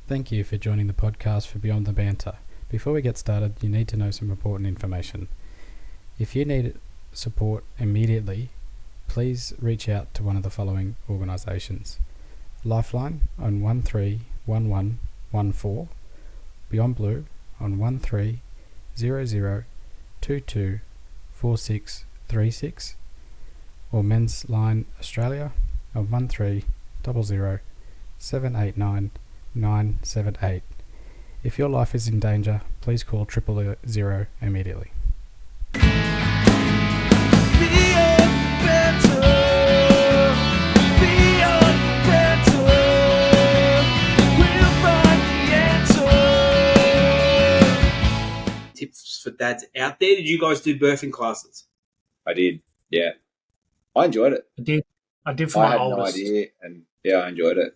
Thank you for joining the podcast for Beyond the Banter. Before we get started, you need to know some important information. If you need support immediately, please reach out to one of the following organisations. Lifeline on 131114, Beyond Blue on 1300224636, or Men's Line Australia on 1300789978. If your life is in danger, please call 000 immediately. Tips for dads out there. Did you guys do birthing classes? I did, yeah. I enjoyed it. I did for my oldest. I had no idea, and yeah, I enjoyed it.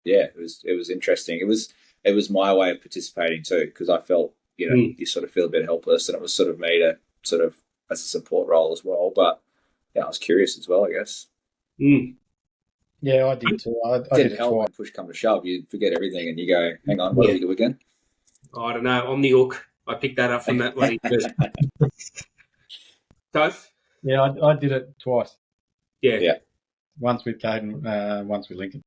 Yeah, it was interesting. It was my way of participating too, because I felt, you sort of feel a bit helpless, and it was sort of me to sort of as a support role as well. But yeah, I was curious as well, I guess. Yeah, I did too. I did it help when push come to shove. You forget everything, and you go, "Hang on, what do we do again?" I don't know. I'm the hook. I picked that up from that lady. Toth? Yeah, I did it twice. Yeah. Once with Caden, once with Lincoln.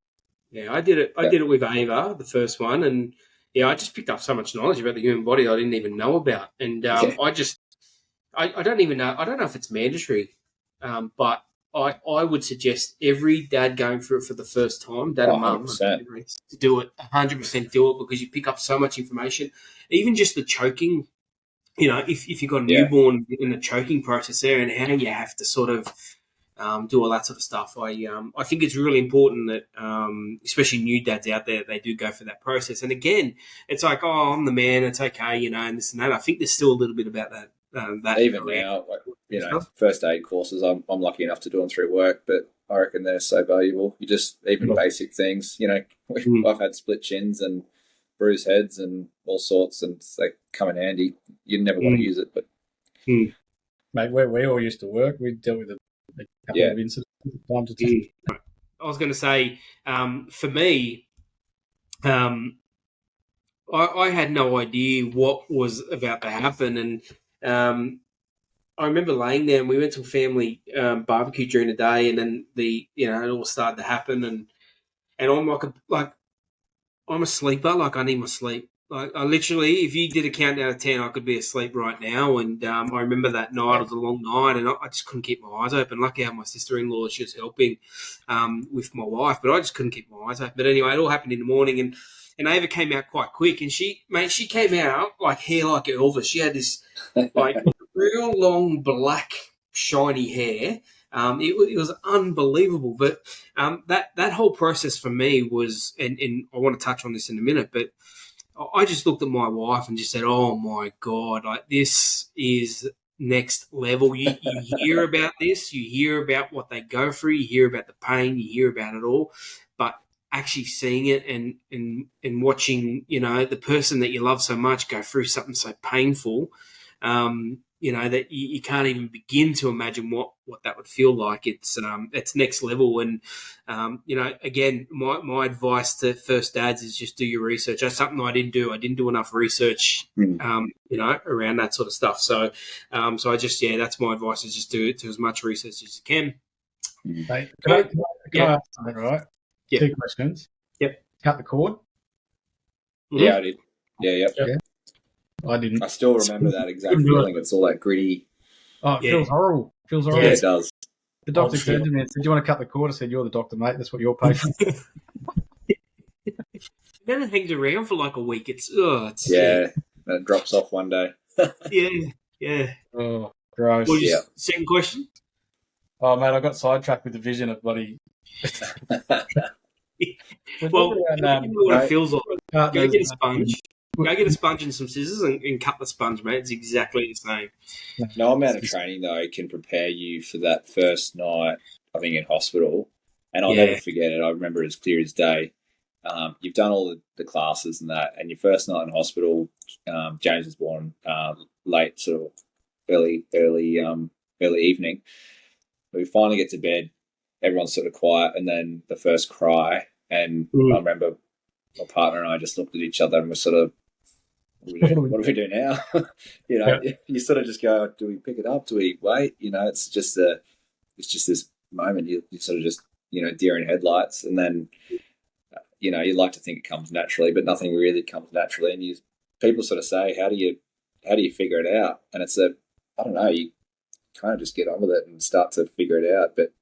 Yeah, I did it. I did it with Ava, the first one, and I just picked up so much knowledge about the human body I didn't even know about, and I don't even know. I don't know if it's mandatory, but I would suggest every dad going through it for the first time, dad and mum, to do it. 100% do it, because you pick up so much information, even just the choking. If you've got a newborn in the choking process there, and how you have to sort of do all that sort of stuff. I think it's really important that, especially new dads out there, they do go through that process. And again, it's like, oh, I'm the man, it's okay, and this and that. I think there's still a little bit about that. Even now, first aid courses, I'm lucky enough to do them through work, but I reckon they're so valuable. You just, even basic things, I've had split chins and bruised heads and all sorts, and they come in handy. You never want to use it, but mate, where we all used to work, we dealt with a couple of incidents from time to time. I was going to say, for me, I had no idea what was about to happen, and I remember laying there, and we went to a family barbecue during the day, and then it all started to happen, and I'm I'm a sleeper. Like, I need my sleep. Like, I literally, if you did a count out of 10, I could be asleep right now. And I remember that night, it was a long night, and I just couldn't keep my eyes open. Lucky I had my sister-in-law, she was helping with my wife, but I just couldn't keep my eyes open. But anyway, it all happened in the morning, and Ava came out quite quick, and she came out like hair like Elvis. She had this like real long black shiny hair. It was unbelievable, but that whole process for me was, and I want to touch on this in a minute, but I just looked at my wife and just said, "Oh my God, like, this is next level." You hear about this, you hear about what they go through, you hear about the pain, you hear about it all, but actually seeing it and watching, the person that you love so much go through something so painful, that you can't even begin to imagine what that would feel like. It's next level. And, again, my advice to first dads is just do your research. That's something I didn't do. I didn't do enough research, around that sort of stuff. So that's my advice, is just do as much research as you can. Mate, can I ask something, right? Yep. 2 questions. Yep. Cut the cord? Yeah, I did. Yeah. I didn't. I still remember that exact feeling. It's all that gritty. Oh, it feels horrible. Yeah, it does. The doctor said to me, "Do you want to cut the cord?" I said, "You're the doctor, mate. That's what you're paid for." Then it hangs around for like a week. It's and it drops off one day. Yeah. Oh, gross. Second question? Oh, mate, I got sidetracked with the vision of bloody. Well, what it feels like. Go get a sponge. Go get a sponge and some scissors and cut the sponge, mate. It's exactly the same. No amount of training, though, can prepare you for that first night, I think, in hospital. And I'll never forget it. I remember it as clear as day. You've done all the classes and that, and your first night in hospital, James was born late, sort of early evening. We finally get to bed. Everyone's sort of quiet, and then the first cry. And I remember my partner and I just looked at each other and we're sort of, what do we do now? You sort of just go, do we pick it up? Do we wait? It's just this moment. You sort of just, deer in headlights, and then, you'd like to think it comes naturally, but nothing really comes naturally. And people sort of say, how do you figure it out? And it's I don't know, you kind of just get on with it and start to figure it out. But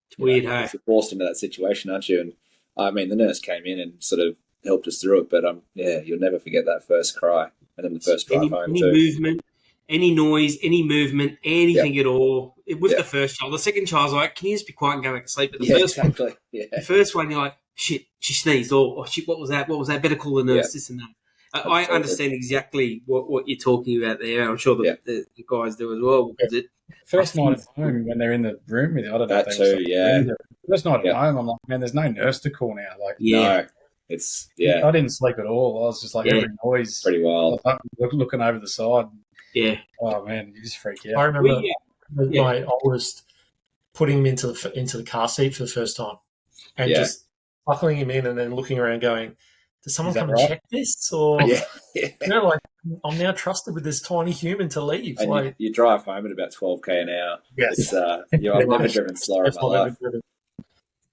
it's weird, hey? You're forced into that situation, aren't you? And I mean, the nurse came in and sort of helped us through it, but you'll never forget that first cry and then the first drive home any too. Movement, any noise, any movement, anything at all. With the first child, the second child's like, can you just be quiet and go back to sleep? But the first one, you're like, shit, she sneezed, or shit, what was that? What was that? Better call the nurse. This and that. I understand exactly what you're talking about there. I'm sure the guys do as well. Because first night at home when they're in the room with you, I don't know that if they too. First night at home, I'm like, man, there's no nurse to call now. Like, no, it's I didn't sleep at all. I was just like every noise, pretty wild. Looking over the side. Yeah. Oh man, you just freak out. I remember my oldest putting him into the car seat for the first time, and just buckling him in, and then looking around, going, "Does someone come and check this?" Or I'm now trusted with this tiny human to leave. And you drive home at about 12k an hour. Yes, I've never driven slower in my life.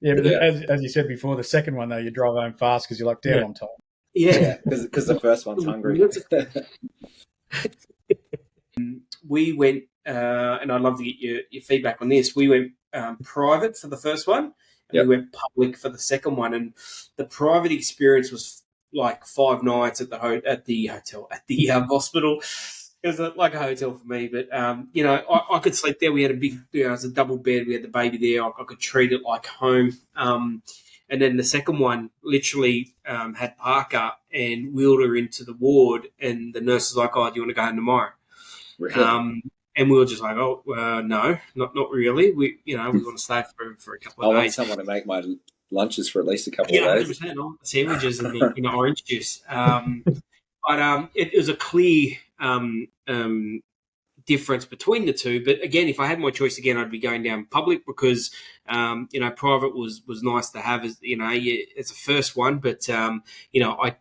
Yeah, but as you said before, the second one though, you drive home fast because you're like, damn, I'm tired. Yeah, because the first one's hungry. We went, and I'd love to get your feedback on this. We went private for the first one, and we went public for the second one. And the private experience was like 5 nights at the hospital. It was like a hotel for me, but I could sleep there. We had a big, it was a double bed. We had the baby there. I could treat it like home. And then the second one literally had Parker and wheeled her into the ward, and the nurse was like, "Oh, do you want to go home tomorrow?" Really? And we were just like, "Oh, no, not really. We want to stay for a couple of days." I want someone to make my lunches for at least a couple of days. 100%. Sandwiches and the orange juice. But it was a clear difference between the two. But again, if I had my choice again, I'd be going down public because private was nice to have as it's a first one. But I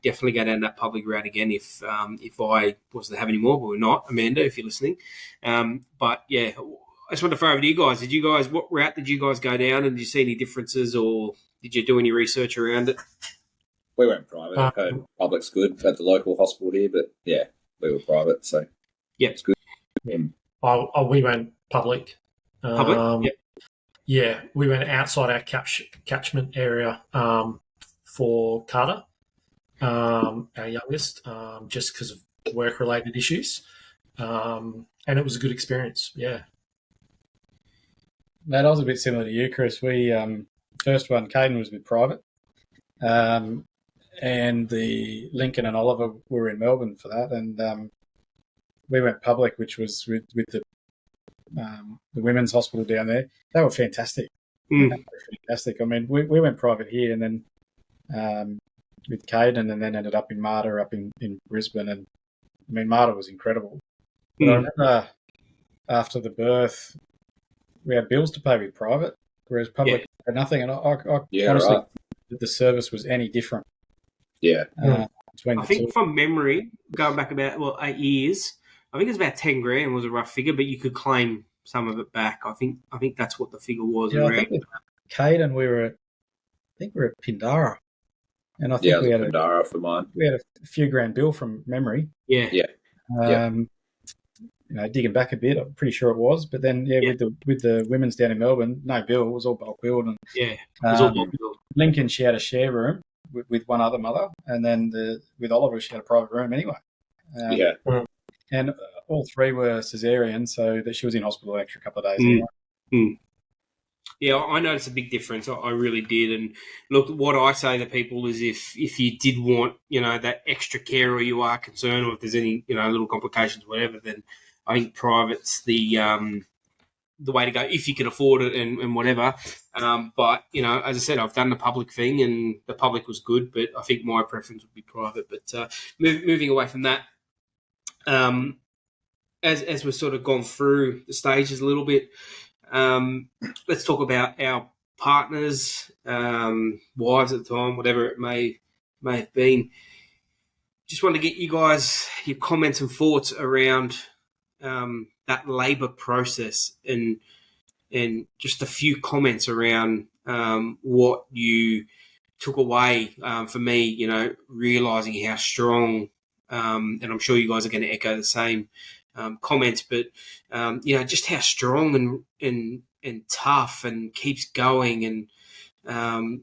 definitely go down that public route again if I wasn't to have any more. But we're not, Amanda, if you're listening. But yeah, I just want to throw over to you guys. What route did you guys go down, and did you see any differences, or did you do any research around it? We went private. I've heard public's good at the local hospital here, but we were private, so it's good. We went public. Public? Yeah, we went outside our catchment area for Carter, our youngest, just because of work-related issues, and it was a good experience. Yeah. Mate, I was a bit similar to you, Chris. We first one, Caden was with private, and the Lincoln and Oliver were in Melbourne for that, and we went public, which was with the women's hospital down there. They were fantastic. They were fantastic. I mean, we went private here, and then with Caden, and then ended up in Marta, up in Brisbane, and I mean, Marta was incredible. But I remember after the birth, we had bills to pay with private, whereas public had nothing. And I honestly, the service was any different. Yeah. I think from memory, going back about 8 years, I think it was about 10 grand was a rough figure, but you could claim some of it back. I think that's what the figure was. Yeah, I think with Caden, we were at Pindara, and I think we had Pindara for mine. We had a few grand bill from memory. Yeah. Digging back a bit, I'm pretty sure it was. But then, with the women's down in Melbourne, no bill. It was all bulk billed. And, it was all bulk billed. Lincoln, she had a share room with one other mother, and then with Oliver, she had a private room anyway. And all three were cesarean, so that she was in hospital an extra couple of days anyway. Yeah, I noticed a big difference. I really did. And look, what I say to people is if you did want, that extra care, or you are concerned, or if there's any, little complications, whatever, then I think private's the way to go if you can afford it and whatever. But, as I said, I've done the public thing, and the public was good, but I think my preference would be private. But moving away from that, as we've sort of gone through the stages a little bit, let's talk about our partners, wives at the time, whatever it may may have been. Just want to get you guys your comments and thoughts around that labour process, and just a few comments around what you took away. For me, realising how strong, and I'm sure you guys are going to echo the same comments, but just how strong and tough and keeps going, and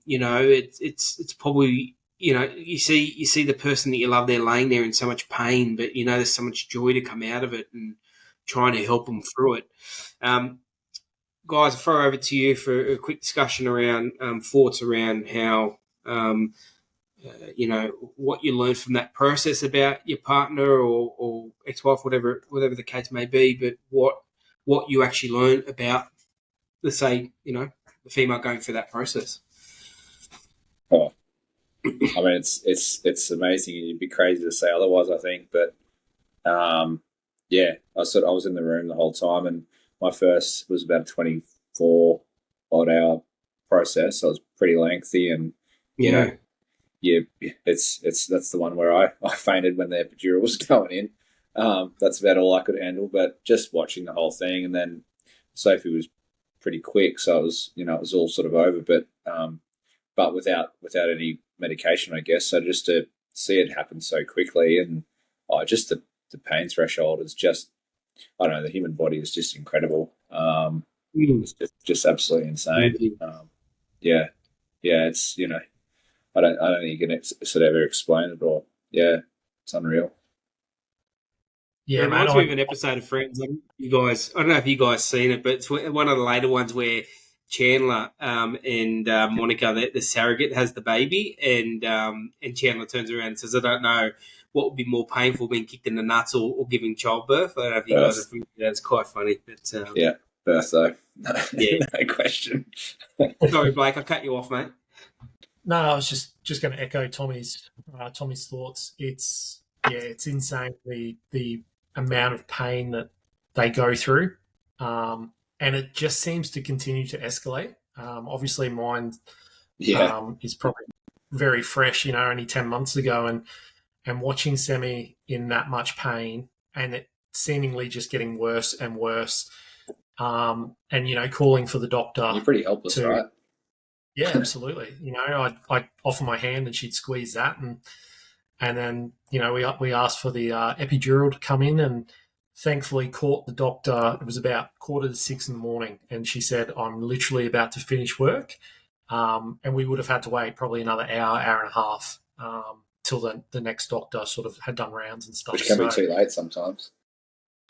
it's probably, you see the person that you love, they're laying there in so much pain, but there's so much joy to come out of it, and trying to help them through it. Guys, I'll throw over to you for a quick discussion around thoughts around how what you learned from that process about your partner or ex-wife, whatever the case may be, but what you actually learned about, let's say, the female going through that process. Oh, I mean, it's amazing. You'd be crazy to say otherwise, I think. But I was in the room the whole time, and my first was about a 24 odd hour process. So it was pretty lengthy, and that's the one where I fainted when the epidural was going in. That's about all I could handle. But just watching the whole thing, and then Sophie was pretty quick, so it was all sort of over. But without any medication, I guess. So just to see it happen so quickly, and just the pain threshold is just, I don't know, the human body is just incredible. It's just absolutely insane. It's I don't think you can sort of ever explain it, or it's unreal. Yeah, it reminds me of an episode of Friends. You guys, I don't know if you guys seen it, but it's one of the later ones where Chandler and Monica, the surrogate, has the baby, and Chandler turns around and says, "I don't know what would be more painful, being kicked in the nuts or giving childbirth." I don't know if you guys have familiar. That's quite funny. But, birth though. Yeah, no question. Sorry, Blake, I cut you off, mate. No, I was just going to echo Tommy's thoughts. It's insane the amount of pain that they go through, and it just seems to continue to escalate. Obviously, mine is probably very fresh, only 10 months ago, and watching Semi in that much pain, and it seemingly just getting worse and worse, and calling for the doctor. You're pretty helpless, right? Yeah, absolutely. I'd offer my hand and she'd squeeze that, and then we asked for the epidural to come in, and thankfully caught the doctor. It was about 5:45 in the morning, and she said, "I'm literally about to finish work," and we would have had to wait probably another hour and a half till the next doctor sort of had done rounds and stuff. Which can be too late sometimes.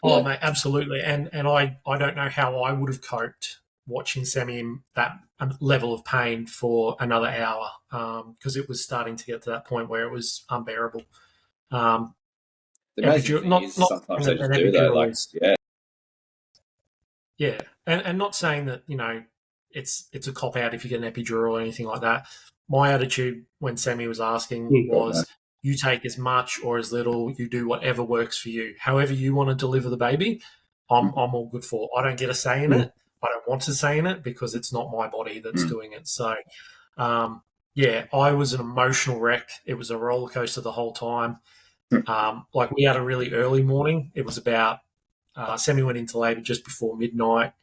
Oh, mate, absolutely. And I don't know how I would have coped watching Sammy in that level of pain for another hour, because it was starting to get to that point where it was unbearable. The amazing thing is sometimes they just do that. Yeah, and not saying that it's a cop out if you get an epidural or anything like that. My attitude when Sammy was asking was, you take as much or as little, you do whatever works for you. However you want to deliver the baby, I'm all good for. I don't get a say in it. I don't want to say in it because it's not my body that's doing it. So, I was an emotional wreck. It was a roller coaster the whole time. We had a really early morning. It was about Sammy went into labour just before midnight.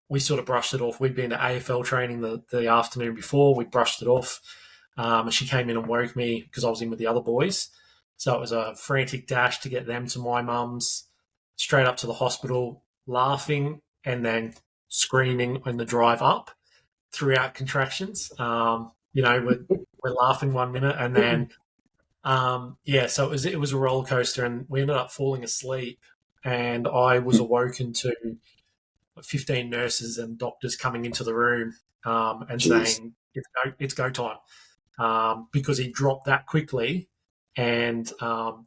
We sort of brushed it off. We'd been to AFL training the afternoon before. We brushed it off. She came in and woke me because I was in with the other boys. So it was a frantic dash to get them to my mum's, straight up to the hospital, laughing and then screaming in the drive up throughout contractions. We're laughing 1 minute and then, so it was a roller coaster, and we ended up falling asleep, and I was awoken to 15 nurses and doctors coming into the room and saying, it's go time, because he dropped that quickly and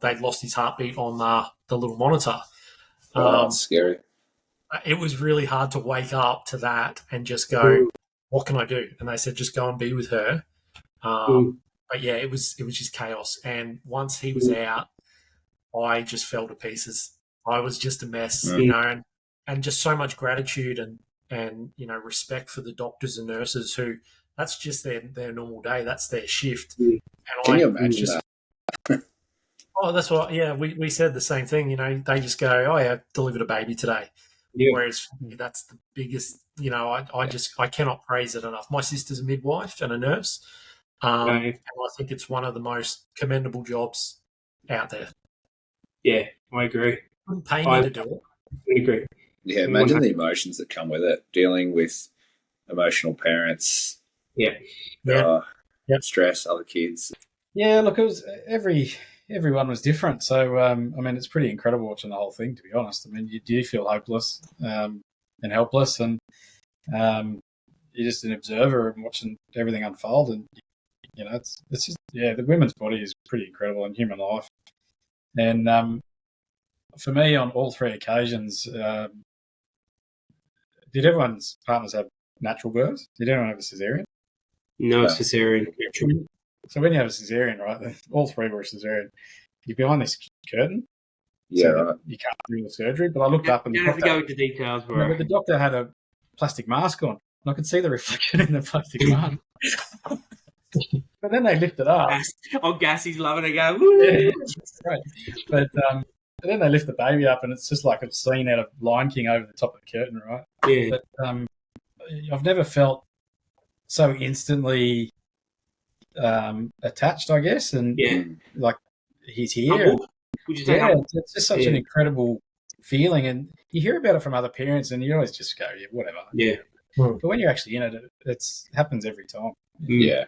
they'd lost his heartbeat on the little monitor. That's scary. It was really hard to wake up to that and just go, what can I do? And they said, just go and be with her. But yeah, it was just chaos. And once he was out, I just fell to pieces. I was just a mess, and just so much gratitude and respect for the doctors and nurses who that's just their normal day. That's their shift. Mm. And Can you imagine that? Oh, that's what. Yeah, we said the same thing. They just go, "Oh yeah, delivered a baby today." Yeah. Whereas for me, that's the biggest. I cannot praise it enough. My sister's a midwife and a nurse, and I think it's one of the most commendable jobs out there. Yeah, I agree. Wouldn't pay me to do it. I agree. Yeah, imagine the emotions that come with it, dealing with emotional parents. Yeah. Stress, other kids. Yeah, look, it was everyone was different. So, I mean, it's pretty incredible watching the whole thing, to be honest. I mean, you do feel hopeless and helpless, and you're just an observer and watching everything unfold. And, it's just, the women's body is pretty incredible in human life. And for me, on all three occasions, did everyone's partners have natural births? Did anyone have a cesarean? No, it's cesarean. So when you have a cesarean, right, all three were cesarean, you're behind this curtain. Yeah, right. You can't do the surgery. But I looked up and you don't have to go into details, bro. But the doctor had a plastic mask on, and I could see the reflection in the plastic mask. But then they lift it up. Gassie's loving it. Go, woo! Yeah, that's right. But then they lift the baby up, and it's just like a scene out of Lion King over the top of the curtain, right? Yeah. But I've never felt so instantly attached, I guess, and like he's here. Would you say it's just such an incredible feeling, and you hear about it from other parents, and you always just go, yeah, whatever. Yeah. But when you're actually in it, it happens every time. Yeah.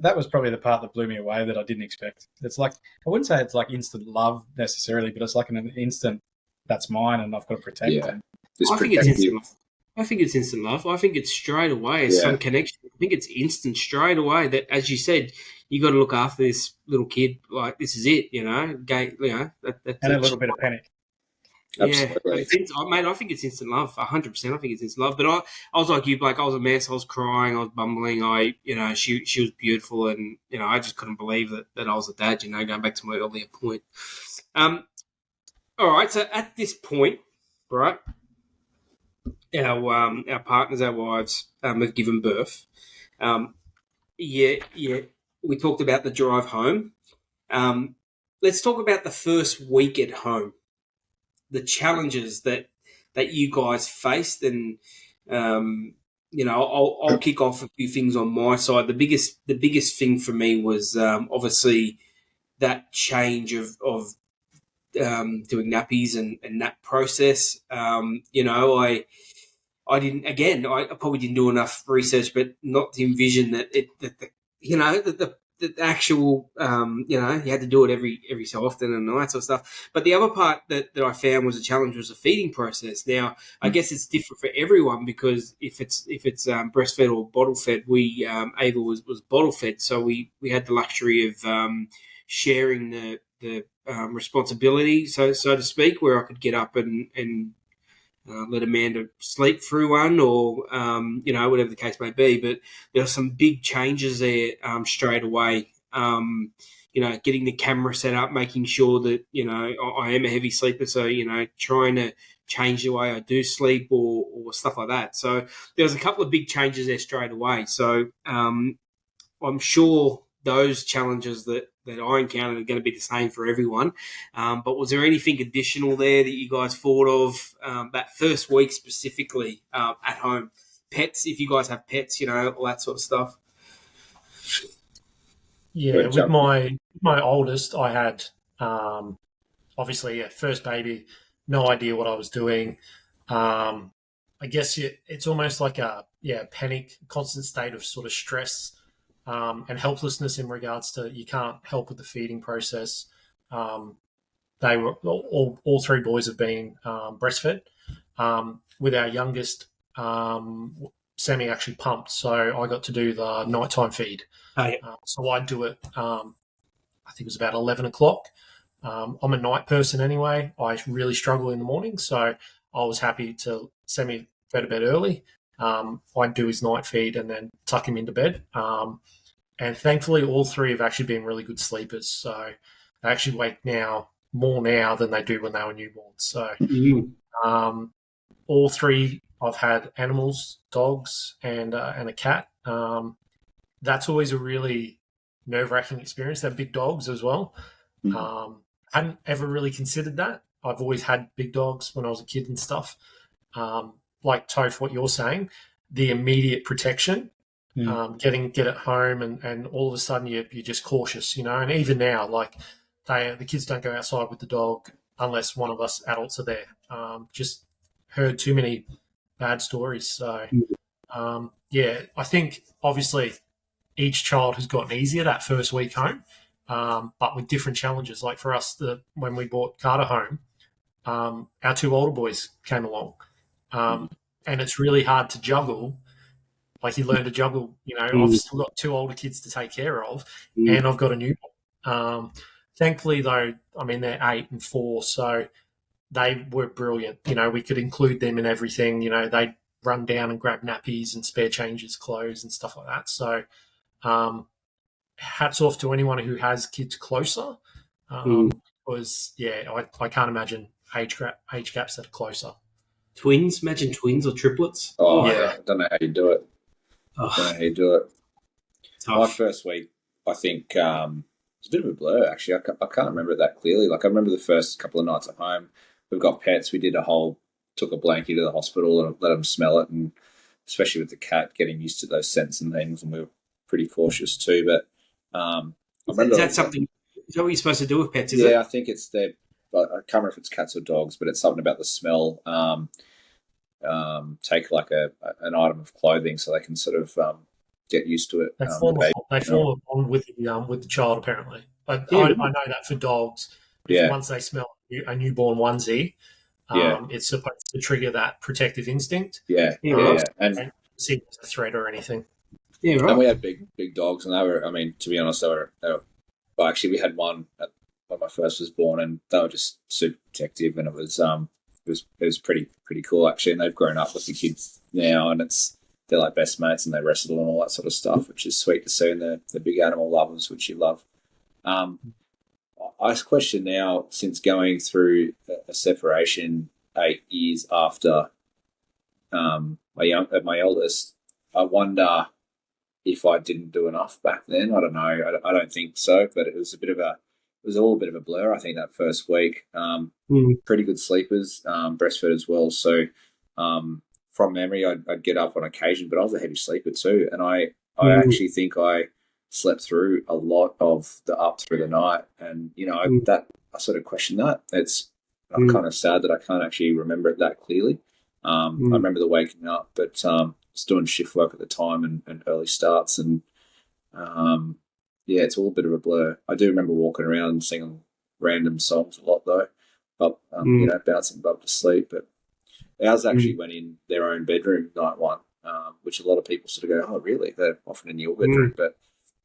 That was probably the part that blew me away that I didn't expect. It's like, I wouldn't say it's like instant love necessarily, but it's like an instant, that's mine and I've got to protect it. I think it's instant love. I think it's instant love. I think it's straight away some connection. I think it's instant straight away that, as you said, you got to look after this little kid. Like, this is it, and a little bit of panic. Absolutely. Mate, I think it's instant love. 100%. I think it's instant love. But I was like you, Blake. I was a mess. I was crying. I was bumbling. She was beautiful, and I just couldn't believe that I was a dad. Going back to my earlier point. All right. So at this point, right, our partners, our wives, have given birth. We talked about the drive home. Let's talk about the first week at home. The challenges that you guys faced, and I'll kick off a few things on my side. The biggest thing for me was obviously that change of doing nappies and that process. I didn't. Again, I probably didn't do enough research, but not to envision that the actual, you had to do it every so often and all that sort of stuff. But the other part that I found was a challenge was the feeding process. Now, I guess it's different for everyone because if it's breastfed or bottle fed, Ava was bottle fed, so we had the luxury of sharing the responsibility, so to speak, where I could get up and let Amanda sleep through one, or whatever the case may be. But there are some big changes there straight away. Getting the camera set up, making sure that I am a heavy sleeper, so trying to change the way I do sleep or stuff like that. So there was a couple of big changes there straight away. So I'm sure those challenges that I encountered are going to be the same for everyone. But was there anything additional there that you guys thought of that first week specifically at home? Pets, if you guys have pets, all that sort of stuff. Yeah, with my oldest, I had obviously first baby, no idea what I was doing. I guess it's almost like a panic, constant state of sort of stress. And helplessness in regards to you can't help with the feeding process. They were all three boys have been breastfed. With our youngest, Sammy actually pumped, so I got to do the nighttime feed. So I'd do it. I think it was about 11 o'clock. I'm a night person anyway. I really struggle in the morning, so I was happy to Sammy go to bed early. I'd do his night feed and then tuck him into bed. And thankfully, all three have actually been really good sleepers. So they actually wake more now than they do when they were newborns. So all three I've had animals, dogs, and a cat. That's always a really nerve-wracking experience. They're big dogs as well. Hadn't ever really considered that. I've always had big dogs when I was a kid and stuff. Like Toph, what you're saying, the immediate protection, get it home, and all of a sudden you're just cautious, And even now, like the kids don't go outside with the dog unless one of us adults are there. Just heard too many bad stories. So, I think obviously each child has gotten easier that first week home, but with different challenges. Like for us, when we brought Carter home, our 2 older boys came along, and it's really hard to juggle. Like you learn to juggle, I've still got 2 older kids to take care of, and I've got a newborn. Thankfully, though, they're 8 and 4, so they were brilliant. We could include them in everything. They'd run down and grab nappies and spare changes, clothes and stuff like that. So hats off to anyone who has kids closer, because, I can't imagine age gaps that are closer. Twins? Imagine twins or triplets. Oh, yeah. I don't know how you do it. Tough. My first week, I think, it's a bit of a blur, actually. I can't remember it that clearly. Like, I remember the first couple of nights at home. We've got pets. We took a blankie to the hospital and let them smell it, and especially with the cat, getting used to those scents and things, and we were pretty cautious too. But is that something? Is that what you're supposed to do with pets? I think it's I can't remember if it's cats or dogs, but it's something about the smell. Take like an item of clothing so they can sort of get used to it. They form a bond with the child, apparently. I know that for dogs. Once they smell a newborn onesie, it's supposed to trigger that protective instinct. And see if it's a threat or anything. Yeah, right. And we had big dogs, and they were. I mean, to be honest, they were. Well, actually, we had one when my first was born, and they were just super protective, and it was pretty cool actually. And they've grown up with the kids now, and they're like best mates, and they wrestle and all that sort of stuff, which is sweet to see. And they're big animal lovers, which you love. I question now, since going through a separation 8 years after my eldest, I wonder if I didn't do enough back then. I don't know. I don't think so, but it was all a bit of a blur. I think that first week, pretty good sleepers, breastfed as well. So from memory, I'd get up on occasion, but I was a heavy sleeper too, and I actually think I slept through a lot of the up through the night, and I sort of question that. I'm kind of sad that I can't actually remember it that clearly. I remember the waking up, but was doing shift work at the time and early starts, and it's all a bit of a blur. I do remember walking around and singing random songs a lot though, but bouncing Bub to sleep. But ours actually went in their own bedroom night one, which a lot of people sort of go, oh really? They're often in your bedroom, but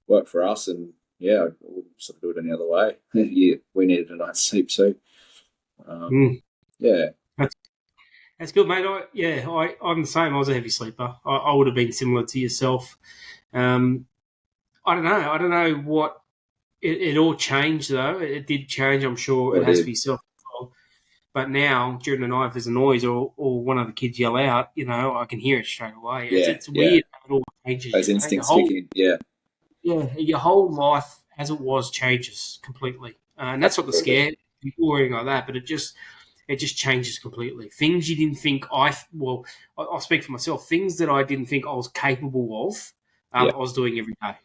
worked for us, and I wouldn't sort of do it any other way. We needed a night's sleep too. That's good, mate. I'm the same. I was a heavy sleeper. I would have been similar to yourself. I don't know what it all changed though. It did change. I'm sure it has for yourself. But now during the night, if there's a noise or one of the kids yell out, I can hear it straight away. It's weird how it all changes. Those instincts kick in. Yeah, your whole life as it was changes completely, and that's not the scare people worrying like that. But it just changes completely. Things you didn't think I'll speak for myself. Things that I didn't think I was capable of, I was doing every day.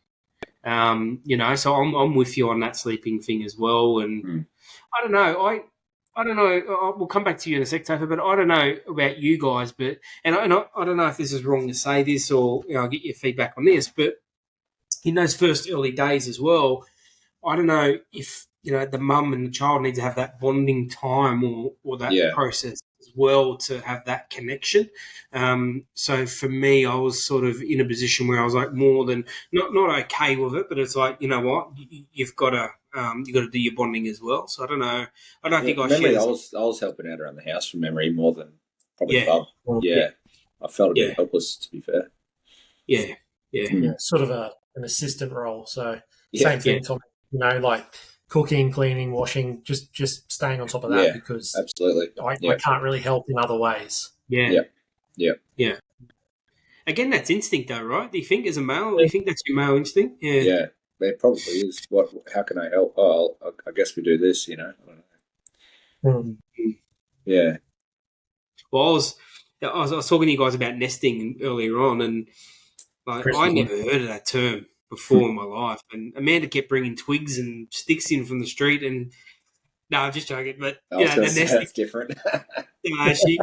So I'm with you on that sleeping thing as well. And I don't know. We'll come back to you in a sec, Topher, but I don't know about you guys. But I don't know if this is wrong to say this or I'll get your feedback on this. But in those first early days as well, I don't know if the mum and the child need to have that bonding time or that process as well to have that connection. So for me, I was sort of in a position where I was like more than not okay with it, but it's like, you know what, you've got to do your bonding as well. So I don't know. I don't think I shared. I was helping out around the house from memory more than probably Bub. I felt a bit helpless, to be fair. Sort of an assistant role. So same thing, Tom. Like cooking, cleaning, washing, just staying on top of that because absolutely. I can't really help in other ways. Yeah. Yeah. Again, that's instinct, though, right? Do you think, as a male, do you think that's your male instinct? Yeah. Yeah, it probably is. How can I help? Oh, I guess we do this, I don't know. Yeah. Well, I was talking to you guys about nesting earlier on, and I never heard of that term before in my life. And Amanda kept bringing twigs and sticks in from the street, and no, I'm just joking. But the nesting, that's different. She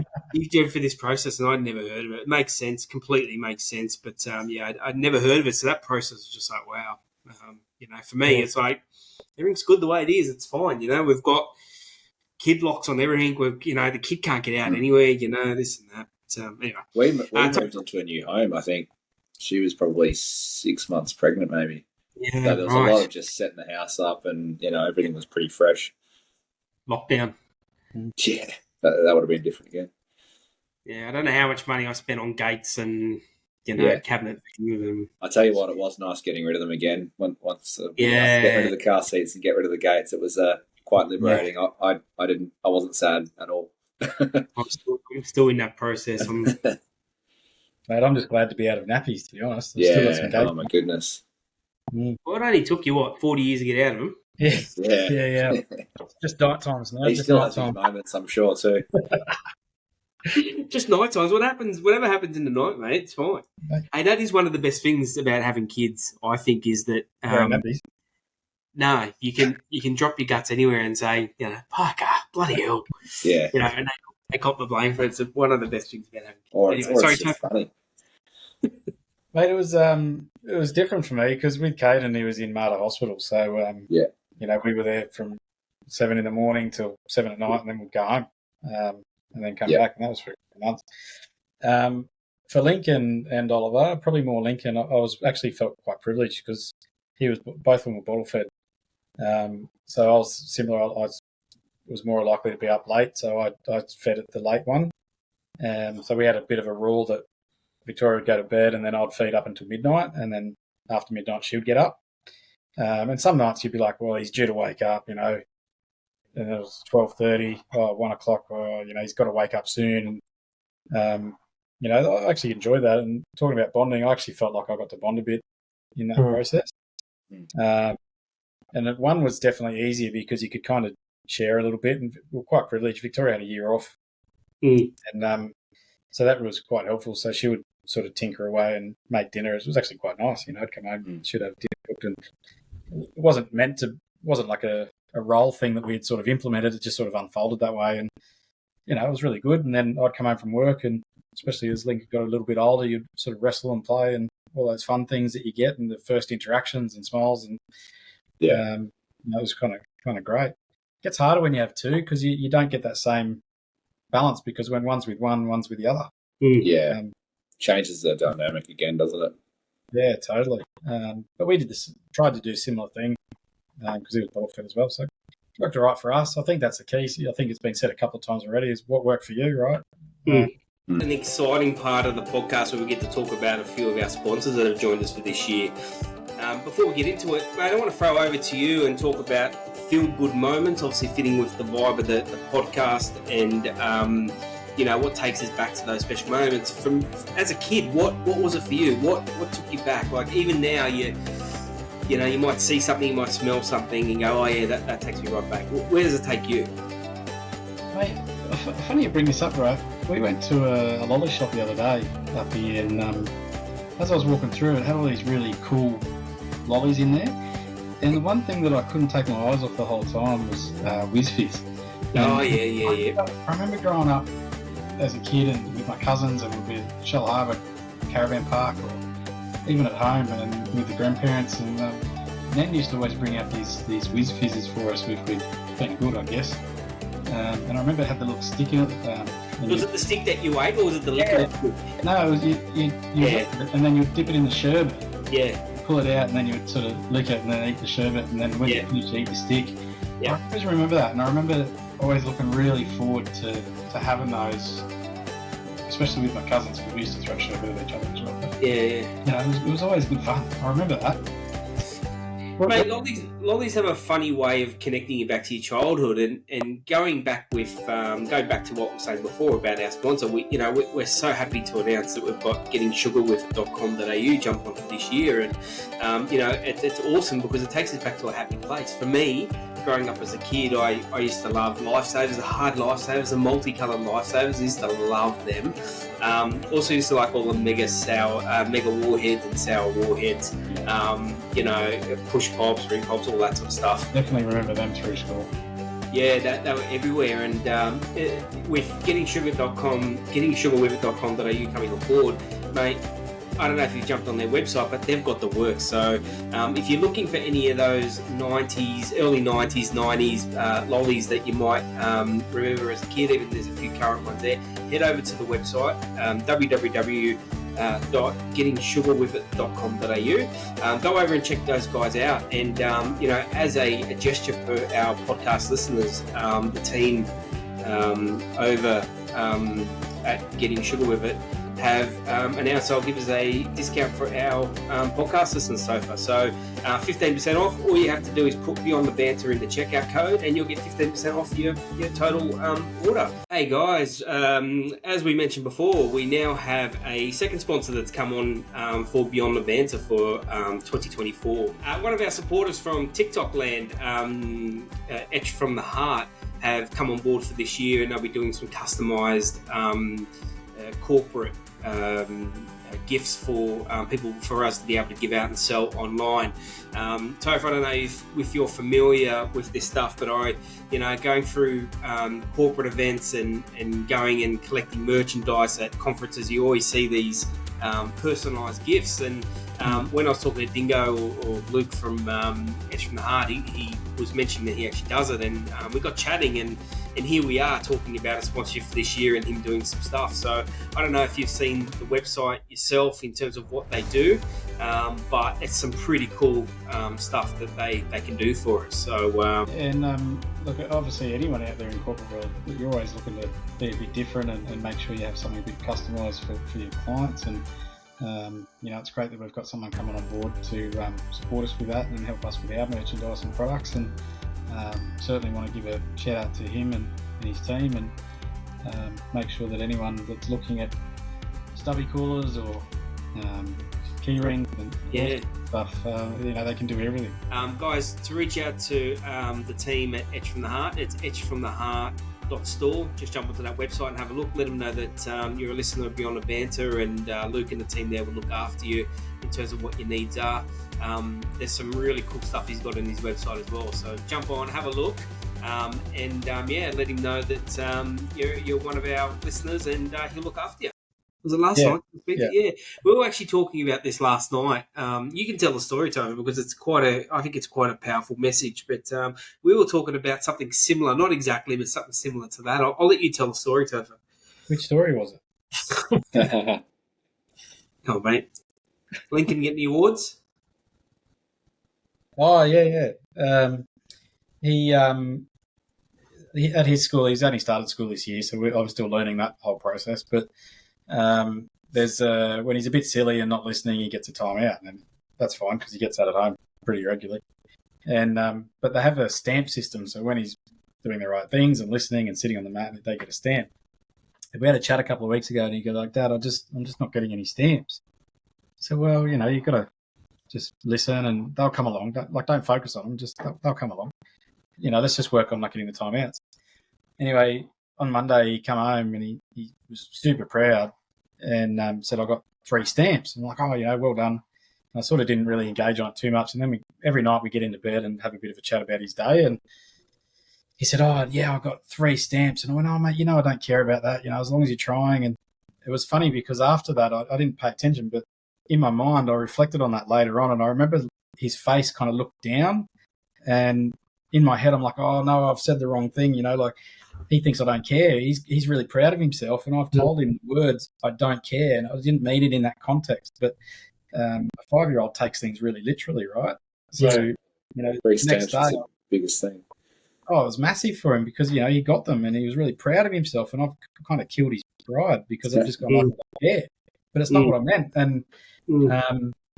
did for this process, and I'd never heard of it. It makes sense, completely makes sense. But I'd never heard of it. So that process was just like, wow. For me, it's like everything's good the way it is. It's fine. We've got kid locks on everything. The kid can't get out anywhere. This and that. Anyway, we moved into a new home. I think she was probably 6 months pregnant, maybe. Yeah, so there was a lot of just setting the house up, and everything was pretty fresh. Lockdown. Yeah, that would have been different again. Yeah, I don't know how much money I spent on gates and cabinets. I tell you what, it was nice getting rid of them again. Once get rid of the car seats and get rid of the gates, it was quite liberating. Yeah. I wasn't sad at all. I'm still in that process. Mate, I'm just glad to be out of nappies, to be honest. Oh my goodness. Well, it only took you 40 years to get out of them. Yeah. Just night times, mate. He still has his moments, I'm sure, too. Just night times. Whatever happens in the night, mate, it's fine. Okay. Hey, that is one of the best things about having kids, I think, is that you can drop your guts anywhere and say, Parker, bloody hell. Yeah. And they cop the blame for it. It's one of the best things about having kids. It's just funny. Mate, it was different for me because with Caden, he was in Mater Hospital. So, we were there from 7 a.m. till 7 p.m, and then we'd go home and then come back, and that was for a month. For Lincoln and Oliver, probably more Lincoln, I was actually felt quite privileged because both of them were bottle fed. So I was similar. I was more likely to be up late, so I fed at the late one. So we had a bit of a rule that Victoria would go to bed and then I'd feed up until midnight, and then after midnight she would get up. And some nights you'd be like, well, he's due to wake up, and it was 12:30, 1 o'clock, he's got to wake up soon. And, I actually enjoyed that. And talking about bonding, I actually felt like I got to bond a bit in that process. And one was definitely easier because you could kind of share a little bit, and we were quite privileged. Victoria had a year off. And so that was quite helpful. So she would sort of tinker away and make dinner. It was actually quite nice. I'd come home and she'd have dinner cooked, and it wasn't like a role thing that we had sort of implemented. It just sort of unfolded that way, and it was really good. And then I'd come home from work, and especially as Lincoln got a little bit older, you'd sort of wrestle and play and all those fun things that you get, and the first interactions and smiles, and it was kind of great. It gets harder when you have two because you don't get that same balance, because when one's with one, one's with the other. Changes the dynamic again, doesn't it? Yeah, totally. But we tried to do a similar thing because he was bottle fed as well, so it worked all right for us. I think that's the key. I think it's been said a couple of times already, is what worked for you, right? An exciting part of the podcast where we get to talk about a few of our sponsors that have joined us for this year. Before we get into it, mate, I want to throw over to you and talk about feel-good moments, obviously fitting with the vibe of the podcast, and what takes us back to those special moments. From as a kid, what was it for you? What took you back? Like even now, you might see something, you might smell something, and go, oh yeah, that takes me right back. Where does it take you? Mate, funny you bring this up, right? We went to a lolly shop the other day up here, and as I was walking through, it had all these really cool lollies in there. And the one thing that I couldn't take my eyes off the whole time was Whiz Fizz. Yeah. I remember growing up as a kid and with my cousins, and we'd be at Shell Harbour Caravan Park, or even at home and with the grandparents. And Nan used to always bring out these Whiz Fizzes for us if we'd been good, I guess. And I remember it had the little stick in it. Was it the stick that you ate, or was it the liquid? No, it was you lick it, and then you'd dip it in the sherbet. Yeah. Pull it out, and then you would sort of lick it and then eat the sherbet, and then when you finish, eat the stick. Yeah. I always remember that, and I remember always looking really forward to having those, especially with my cousins, because we used to throw sherbet at each other as well. But, yeah. It was always good fun. I remember that. Mate, lollies have a funny way of connecting you back to your childhood, and going back to what we were saying before about our sponsor. We're so happy to announce that we've got gettingsugarwith.com.au jump on for this year, and it's awesome because it takes us back to a happy place. For me, growing up as a kid, I used to love lifesavers, the hard lifesavers, the multicoloured lifesavers. I used to love them. Also used to like all the mega warheads and sour warheads. Push pops, ring pops, all that sort of stuff. Definitely remember them through school. Yeah, they were everywhere. And with gettingsugarwith.com.au coming on board, mate, I don't know if you've jumped on their website, but they've got the works. So if you're looking for any of those early 90s lollies that you might remember as a kid, even there's a few current ones there, head over to the website, www.gettingsugarwithit.com.au. Go over and check those guys out. And, as a gesture for our podcast listeners, the team over at Getting Sugar With It have announced they'll give us a discount for our podcast listeners so far. So 15% off. All you have to do is put Beyond the Banter in the checkout code and you'll get 15% off your total order. Hey guys, as we mentioned before, we now have a second sponsor that's come on for Beyond the Banter for 2024. One of our supporters from TikTok land, Etched from the Heart, have come on board for this year, and they'll be doing some customised corporate gifts for people, for us to be able to give out and sell online. Topher, I don't know if you're familiar with this stuff, but going through corporate events and going and collecting merchandise at conferences, you always see these personalised gifts. And when I was talking to Dingo or Luke from Etched from the Heart, he was mentioning that he actually does it, and we got chatting, and here we are talking about a sponsorship for this year and him doing some stuff. So I don't know if you've seen the website yourself in terms of what they do, but it's some pretty cool stuff that they can do for us. So look, obviously anyone out there in corporate world, you're always looking to be a bit different and make sure you have something a bit customised for your clients. And it's great that we've got someone coming on board to support us with that and help us with our merchandise and products. And certainly want to give a shout out to him and his team, and make sure that anyone that's looking at stubby coolers or key rings and stuff, they can do everything. Guys, to reach out to the team at Etched from the Heart, it's etchedfromtheheart.store. Just jump onto that website and have a look. Let them know that you're a listener of Beyond the Banter, and Luke and the team there will look after you in terms of what your needs are. There's some really cool stuff he's got on his website as well. So jump on, have a look, and let him know that you're one of our listeners, and he'll look after you. Was it last night? Yeah. We were actually talking about this last night. You can tell the story, Tony, because I think it's quite a powerful message. But we were talking about something similar, not exactly, but something similar to that. I'll let you tell the story, Topher. Which story was it? Come on, mate. Lincoln getting the awards? Oh, yeah. He at his school, he's only started school this year, so I'm still learning that whole process. But there's when he's a bit silly and not listening, he gets a timeout, and that's fine because he gets that at home pretty regularly. And but they have a stamp system, so when he's doing the right things and listening and sitting on the mat, they get a stamp. We had a chat a couple of weeks ago, and he goes like, "Dad, I'm just not getting any stamps." So, well, you've got to just listen, and they'll come along. Don't focus on them; they'll come along. Let's just work on not getting the timeouts. Anyway, on Monday he come home and he was super proud and said, "I got 3 stamps." I'm like, "Oh, well done." And I sort of didn't really engage on it too much, and then every night we get into bed and have a bit of a chat about his day. And he said, "Oh, yeah, I got 3 stamps." And I went, "Oh, mate, I don't care about that. As long as you're trying." And it was funny because after that, I didn't pay attention, but in my mind, I reflected on that later on, and I remember his face kind of looked down, and in my head, I'm like, "Oh no, I've said the wrong thing." He thinks I don't care. He's really proud of himself, and I've told him the words, "I don't care," and I didn't mean it in that context. But a 5-year-old takes things really literally, right? So, 3 stamps is the biggest thing. Oh, it was massive for him because he got them, and he was really proud of himself. And I've kind of killed his pride because I've just gone, "I don't care," but it's not what I meant. And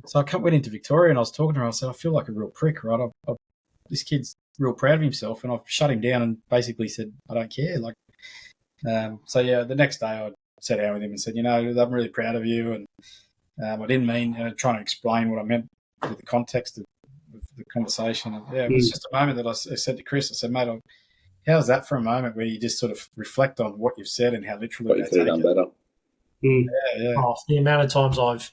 So I went into Victoria and I was talking to her. I said, I feel like a real prick, right? This kid's real proud of himself, and I've shut him down and basically said, I don't care. Like, so yeah, the next day I sat down with him and said, I'm really proud of you, and I didn't mean trying to explain what I meant with the context of the conversation. And yeah, it was just a moment that I said to Chris, I said, mate, how's that for a moment where you just sort of reflect on what you've said and how literally what you could have done better. Yeah. Oh, the amount of times I've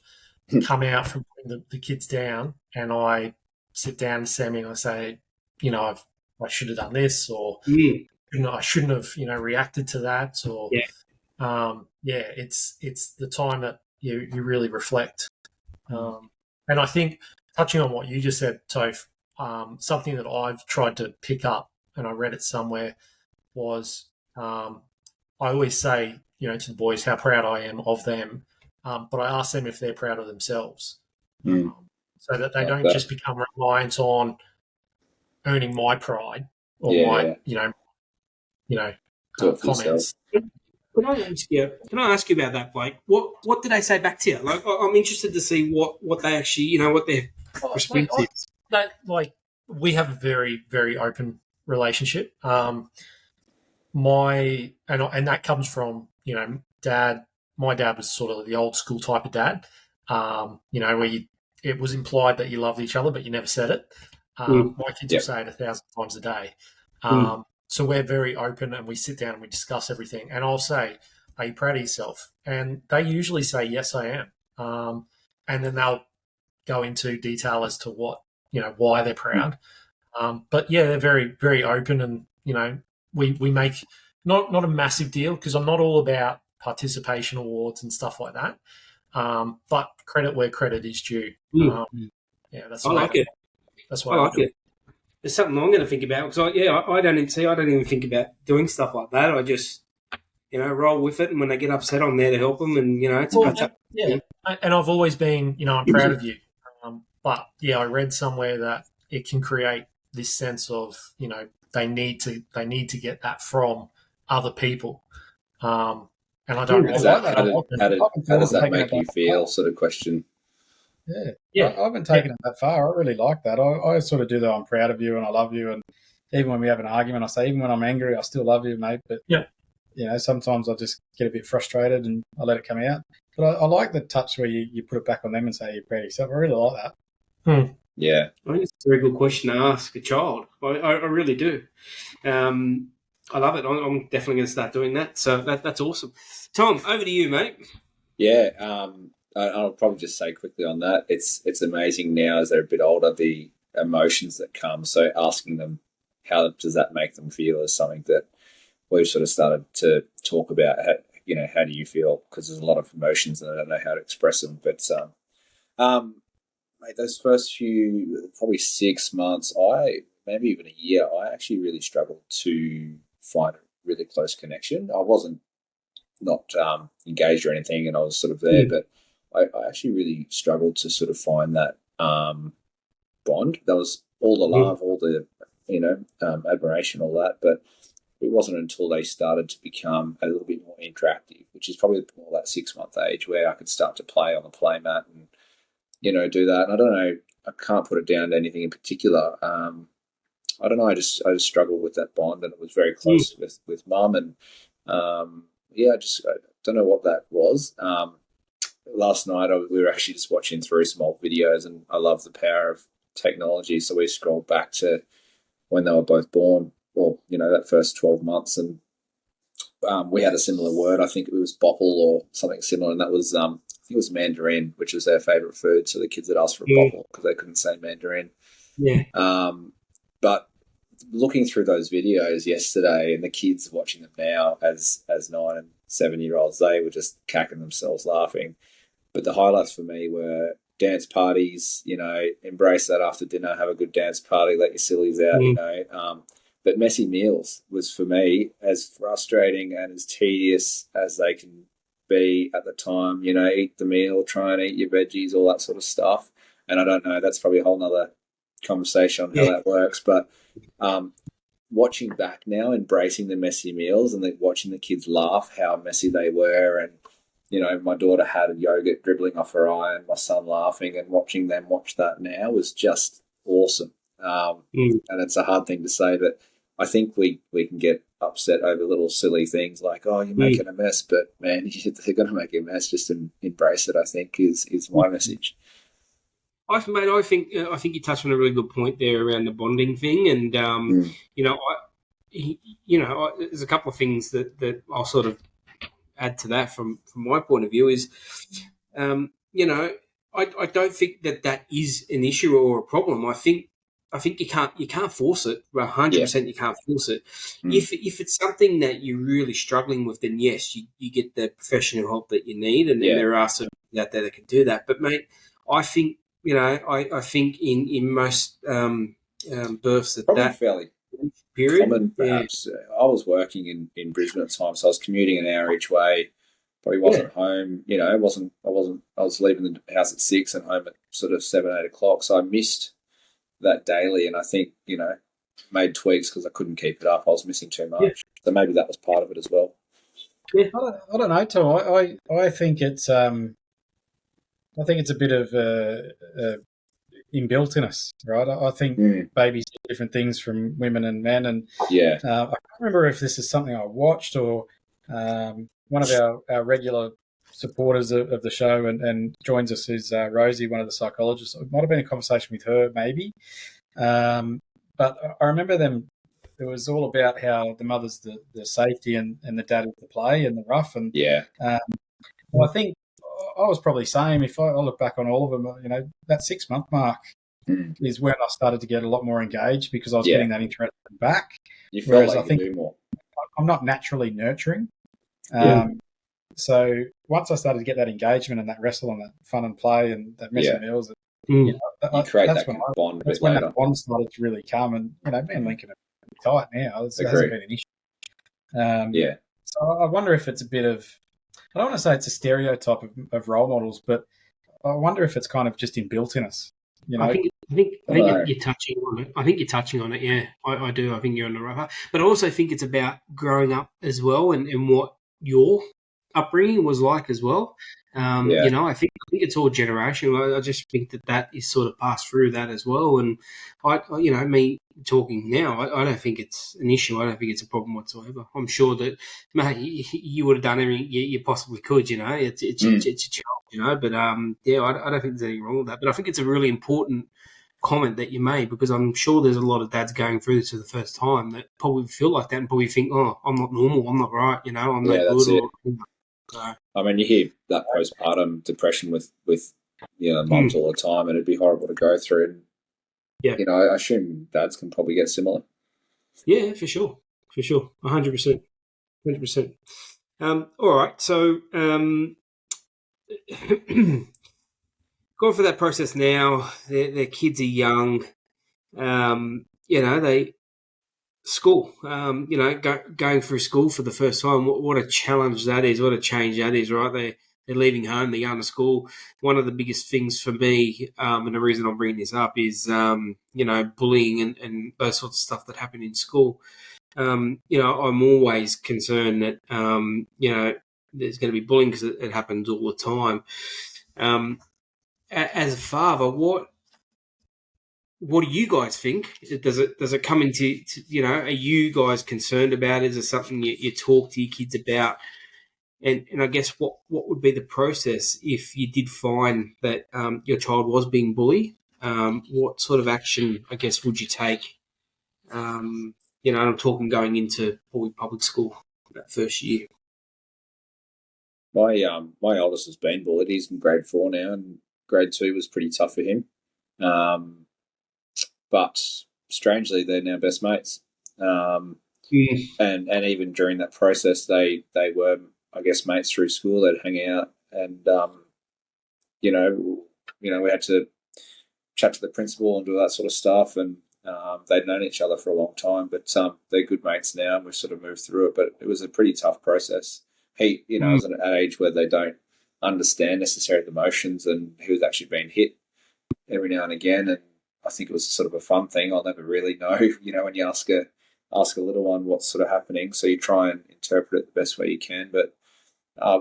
come out from putting the kids down and I sit down and Sammy and I say, I should have done this, or I shouldn't have, reacted to that, or it's the time that you really reflect. And I think, touching on what you just said, Toph, something that I've tried to pick up, and I read it somewhere, was I always say, to the boys how proud I am of them, but I ask them if they're proud of themselves, so that they don't just become reliant on earning my pride or my, comments. Can I ask you about that, Blake? What did they say back to you? Like, I'm interested to see what they actually, what their response is. We have a very, very open relationship. And that comes from, dad. My dad was sort of the old school type of dad, where it was implied that you loved each other, but you never said it. My kids will say it 1,000 times a day. So we're very open and we sit down and we discuss everything. And I'll say, are you proud of yourself? And they usually say, yes, I am. And then they'll go into detail as to what, why they're proud. But yeah, they're very, very open, and, we make not a massive deal, because I'm not all about participation awards and stuff like that. But credit where credit is due. That's I like it. That's why I like it. It's something I'm going to think about, because I don't even think about doing stuff like that. I just, roll with it, and when they get upset, I'm there to help them, and And I've always been, I'm proud of you. But yeah, I read somewhere that it can create this sense of, they need to get that from other people. And I don't like that. How does that make you feel? Sort of question. Yeah. I haven't taken it that far. I really like that. I sort of do that. I'm proud of you and I love you. And even when we have an argument, I say, even when I'm angry, I still love you, mate. But, sometimes I just get a bit frustrated and I let it come out. But I like the touch where you put it back on them and say you're proud of yourself. I really like that. Yeah. I think it's a very good question to ask a child. I really do. I love it. I'm definitely going to start doing that. So that's awesome. Tom, over to you, mate. Yeah. I'll probably just say quickly on that. It's amazing now as they're a bit older, the emotions that come. So asking them, how does that make them feel, is something that we've sort of started to talk about. How do you feel? Because there's a lot of emotions and I don't know how to express them. But mate, those first few, probably 6 months, maybe even a year, I actually really struggled to find a really close connection. I wasn't not engaged or anything, and I was sort of there, but I actually really struggled to sort of find that bond. That was all the love, all the admiration, all that, but it wasn't until they started to become a little bit more interactive, which is probably more that 6 month age, where I could start to play on the play mat and do that. And I don't know, I can't put it down to anything in particular. I don't know, I just struggled with that bond, and it was very close with mum, and I don't know what that was. Last night we were actually just watching through some old videos, and I love the power of technology. So we scrolled back to when they were both born, or that first 12 months, and we had a similar word. I think it was bopple or something similar, and that was I think it was mandarin, which was their favourite food. So the kids had asked for a bopple because they couldn't say mandarin. Yeah. But looking through those videos yesterday, and the kids watching them now as 9 and 7-year-olds, they were just cacking themselves laughing. But the highlights for me were dance parties, embrace that after dinner, have a good dance party, let your sillies out, But messy meals was, for me, as frustrating and as tedious as they can be at the time. Eat the meal, try and eat your veggies, all that sort of stuff. And I don't know, that's probably a whole nother conversation on how that works. But watching back now, embracing the messy meals and watching the kids laugh how messy they were, and my daughter had a yogurt dribbling off her eye and my son laughing, and watching them watch that now was just awesome. And it's a hard thing to say, but I think we can get upset over little silly things like, oh, you're making a mess, but man, they're going to make a mess. Just embrace it, I think, is my message. I think you touched on a really good point there around the bonding thing, and there's a couple of things that I'll sort of add to that from my point of view is, I don't think that is an issue or a problem. I think you can't force it. 100% you can't force it. If it's something that you're really struggling with, then yes, you get the professional help that you need, and then there are some out there that can do that. But mate, I think I think in most births that fairly period, common, perhaps. I was working in Brisbane at the time, so I was commuting an hour each way. Probably wasn't home. I was leaving the house at 6 and home at sort of 7, 8 o'clock. So I missed that daily, and I think made tweaks because I couldn't keep it up. I was missing too much, so maybe that was part of it as well. Yeah, I don't know, Tom. I think it's I think it's a bit of inbuilt in us, right? I think babies do different things from women and men, and I can't remember if this is something I watched or one of our regular supporters of the show and joins us is Rosie, one of the psychologists. It might have been a conversation with her, maybe, but I remember them. It was all about how the mother's the safety and the dad is the play and the rough, and I think I was probably saying, if I look back on all of them, that 6 month mark is when I started to get a lot more engaged because I was getting that interest back. You felt like I think do more. I'm not naturally nurturing. So once I started to get that engagement and that wrestle and that fun and play and that messy meals, you create that's that bond. That's when that bond started to really come. And me and Lincoln are tight now. It hasn't been an issue. So I wonder if it's a bit of, I don't want to say it's a stereotype of role models, but I wonder if it's kind of just inbuilt in us. I think you're touching on it. I think you're touching on it. Yeah, I do. I think you're on the right path. But I also think it's about growing up as well, and what your upbringing was like as well. I think it's all generational. I just think that is sort of passed through that as well. And me talking now, I don't think it's an issue. I don't think it's a problem whatsoever. I'm sure that, mate, you would have done everything you possibly could. It's a challenge. But I don't think there's anything wrong with that. But I think it's a really important comment that you made, because I'm sure there's a lot of dads going through this for the first time that probably feel like that and probably think, oh, I'm not normal, I'm not right, I'm not good. I mean, you hear that postpartum depression with mums all the time, and it'd be horrible to go through. And, I assume dads can probably get similar. Yeah, for sure, 100%. All right, so going through that process now, their kids are young. They school. Going through school for the first time. What a challenge that is! What a change that is! Right, they're leaving home. They're going to school. One of the biggest things for me, and the reason I'm bringing this up is, bullying and those sorts of stuff that happen in school. I'm always concerned that there's going to be bullying because it happens all the time. As a father, what do you guys think? Does it come into are you guys concerned about it? Is it something you talk to your kids about? And I guess what would be the process if you did find that your child was being bullied? What sort of action, I guess, would you take? I'm talking going into probably public school that first year. My oldest has been bullied. He's in grade 4 now, and grade 2 was pretty tough for him. But strangely, they're now best mates. And even during that process, they were, I guess, mates through school. They'd hang out, and we had to chat to the principal and do that sort of stuff. And they'd known each other for a long time, but they're good mates now, and we've sort of moved through it. But it was a pretty tough process. He, was at an age where they don't understand necessarily the emotions, and he was actually being hit every now and again, and I think it was sort of a fun thing. I'll never really know, when you ask a little one what's sort of happening, so you try and interpret it the best way you can. But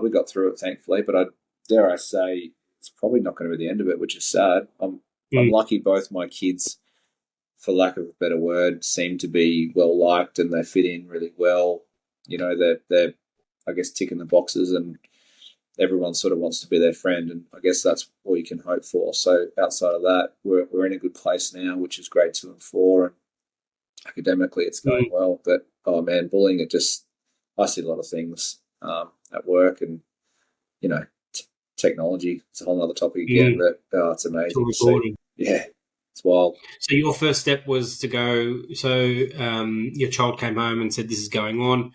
we got through it, thankfully. But dare I say, it's probably not going to be the end of it, which is sad. I'm lucky both my kids, for lack of a better word, seem to be well liked and they fit in really well. You know, they're I guess ticking the boxes, and everyone sort of wants to be their friend, and I guess that's all you can hope for. So outside of that, we're in a good place now, which is grade 2 and 4, and academically it's going well. But oh man, bullying, I see a lot of things at work, and you know, technology. It's a whole other topic again, but it's amazing. Yeah, it's wild. So your first step was to go. So your child came home and said, "This is going on."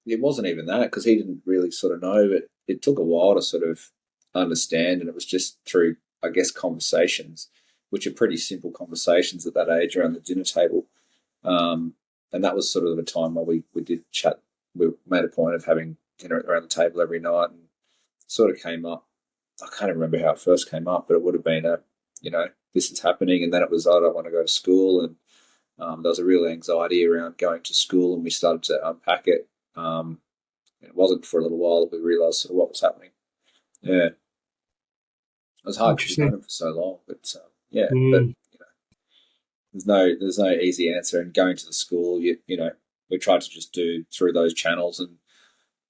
It wasn't even that, because he didn't really sort of know, but it took a while to sort of understand, and it was just through, I guess, conversations, which are pretty simple conversations at that age around the dinner table. And that was sort of a time where we did chat. We made a point of having dinner around the table every night, and sort of came up. I can't remember how it first came up, but it would have been this is happening, and then it was, I don't want to go to school, and there was a real anxiety around going to school, and we started to unpack it. It wasn't for a little while that we realised sort of what was happening. Yeah, it was hard to be known for so long, but but there's no easy answer. And going to the school, we tried to just do through those channels, and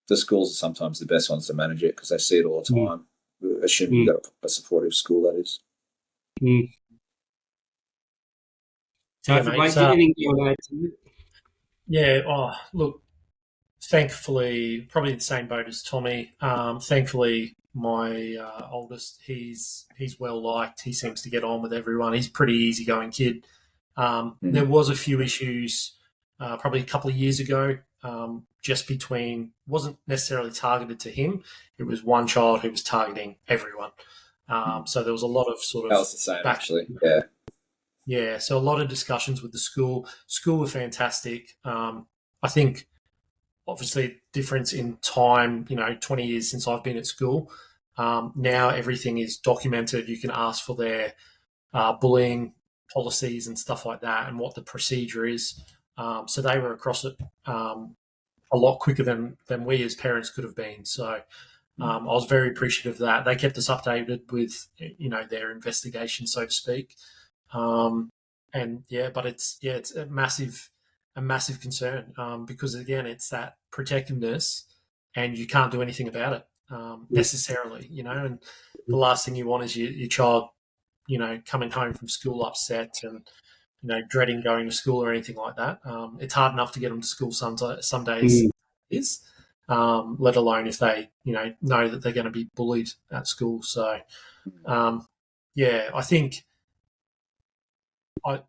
the schools are sometimes the best ones to manage it because they see it all the time. Assuming you've got a supportive school, that is. So, anything you want to add? Yeah. Look. Thankfully, probably the same boat as Tommy. Thankfully, my oldest, he's well liked. He seems to get on with everyone. He's a pretty easygoing kid. There was a few issues probably a couple of years ago, just wasn't necessarily targeted to him. It was one child who was targeting everyone. So there was a lot of sort of... That was the same, actually, yeah. Yeah, so a lot of discussions with the school. School were fantastic. I think... Obviously, difference in time, 20 years since I've been at school. Now everything is documented. You can ask for their bullying policies and stuff like that and what the procedure is. So they were across it a lot quicker than we as parents could have been. So I was very appreciative of that. They kept us updated with, their investigation, so to speak. But it's a massive concern because, again, it's that protectiveness and you can't do anything about it necessarily, and the last thing you want is your child, coming home from school upset and, dreading going to school or anything like that. It's hard enough to get them to school some days, let alone if they, know that they're going to be bullied at school. So, I think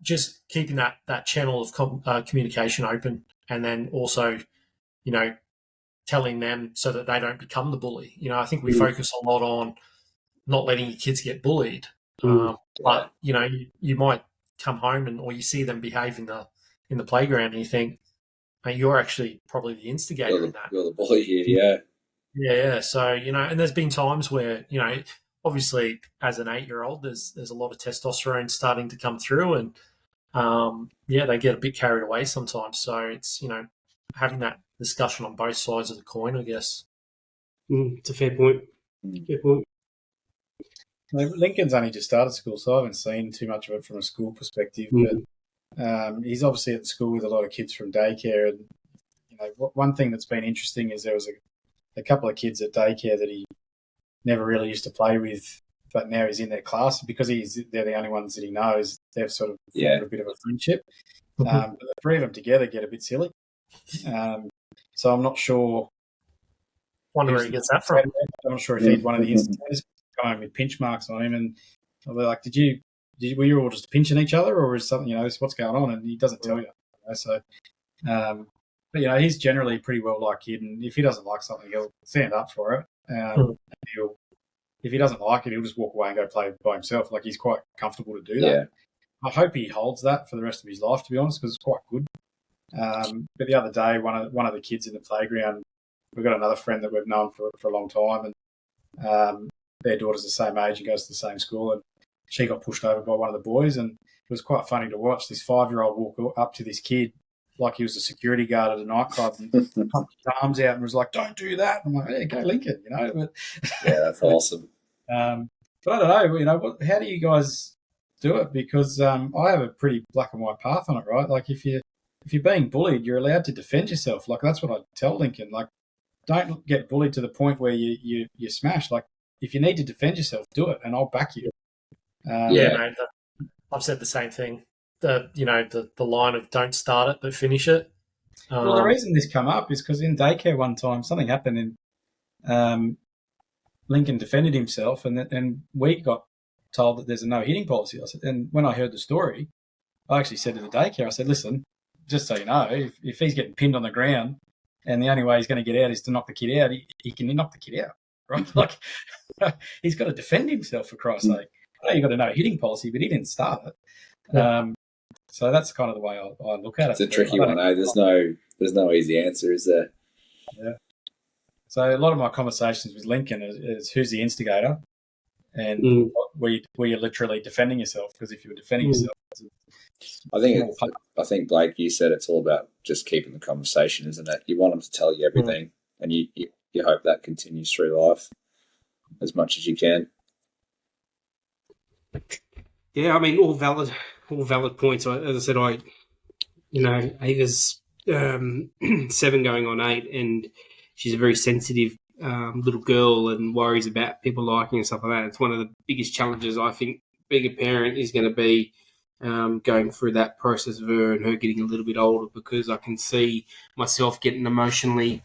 just keeping that channel of communication open, and then also, telling them so that they don't become the bully. I think we focus a lot on not letting your kids get bullied, but you might come home or you see them behave in the playground, and you think, mate, you're actually probably the instigator in that. You're the bully here, yeah. Yeah. So and there's been times where obviously, as an 8-year-old, there's a lot of testosterone starting to come through, and they get a bit carried away sometimes. So it's having that discussion on both sides of the coin, I guess. It's a fair point. Lincoln's only just started school, so I haven't seen too much of it from a school perspective. But he's obviously at school with a lot of kids from daycare, and one thing that's been interesting is there was a couple of kids at daycare that he never really used to play with, but now he's in their class because they're the only ones that he knows. They've sort of formed a bit of a friendship. But the three of them together get a bit silly. So I'm not sure. Wonder where he gets that from. I'm not sure if he's one of the instigators coming with pinch marks on him, and I'll be like, were you all just pinching each other, or is something, what's going on? And he doesn't tell you. So, but he's generally a pretty well liked kid, and if he doesn't like something, he'll stand up for it. If he doesn't like it, he'll just walk away and go play by himself. Like, he's quite comfortable to do that. Yeah. I hope he holds that for the rest of his life, to be honest, because it's quite good. But the other day, one of the kids in the playground, we've got another friend that we've known for a long time, and their daughter's the same age and goes to the same school, and she got pushed over by one of the boys, and it was quite funny to watch this 5-year-old walk up to this kid like he was a security guard at a nightclub and pumped his arms out and was like, "Don't do that." I'm like, "Hey, go Lincoln," you know. But, yeah, that's awesome. But I don't know, you know, how do you guys do it? Because I have a pretty black and white path on it, right? Like if you're being bullied, you're allowed to defend yourself. Like that's what I tell Lincoln. Like, don't get bullied to the point where you smash. Like if you need to defend yourself, do it, and I'll back you. Yeah, mate, I've said the same thing. The line of "don't start it but finish it." Well, the reason this come up is because in daycare one time something happened and Lincoln defended himself, and we got told that there's a no hitting policy. I said, and when I heard the story, I actually said to the daycare, I said, "Listen, just so you know, if he's getting pinned on the ground and the only way he's going to get out is to knock the kid out, he can knock the kid out, right? Like he's got to defend himself for Christ's sake. I know you've got a no hitting policy, but he didn't start it." Yeah. So that's kind of the way I look at it. It's a tricky one, eh? There's no easy answer, is there? Yeah. So a lot of my conversations with Lincoln is who's the instigator, and were you literally defending yourself? Because if you were defending yourself, I think Blake, you said it's all about just keeping the conversation, isn't it? You want them to tell you everything, and you hope that continues through life as much as you can. Yeah, I mean, all valid points. As I said, Ava's 7 going on 8, and she's a very sensitive little girl and worries about people liking and stuff like that. It's one of the biggest challenges I think being a parent is going to be going through that process of her and her getting a little bit older, because I can see myself getting emotionally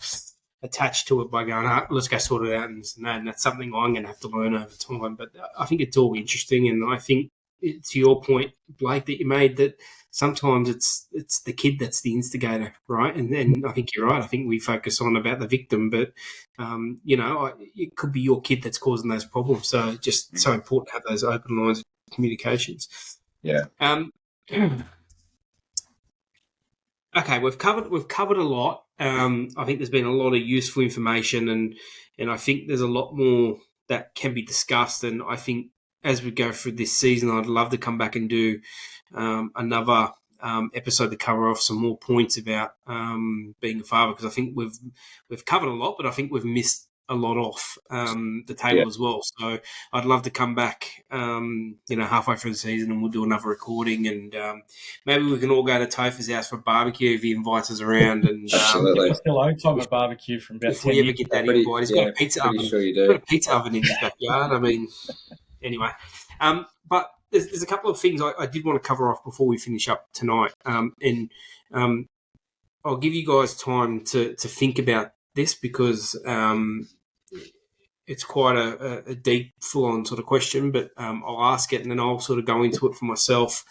attached to it by going, let's go sort it out, and that's something I'm going to have to learn over time. But I think it's all interesting, and I think to your point, Blake, that you made, that sometimes it's the kid that's the instigator, right? And I think you're right. I think we focus on about the victim, but it could be your kid that's causing those problems. So just so important to have those open lines of communications. Yeah. Okay, we've covered a lot. I think there's been a lot of useful information, and I think there's a lot more that can be discussed. And I think as we go through this season, I'd love to come back and do another episode to cover off some more points about being a father, because I think we've covered a lot, but I think we've missed a lot off the table as well. So I'd love to come back, halfway through the season, and we'll do another recording, and maybe we can all go to Topher's house for a barbecue if he invites us around. And absolutely, still owe Tom a barbecue from about if we ever get that invite. He's got a pizza oven. Sure you do. He's got a pizza oven in his backyard. I mean, anyway, but there's a couple of things I did want to cover off before we finish up tonight, and I'll give you guys time to think about this, because it's quite a deep, full-on sort of question, but I'll ask it and then I'll sort of go into it for myself,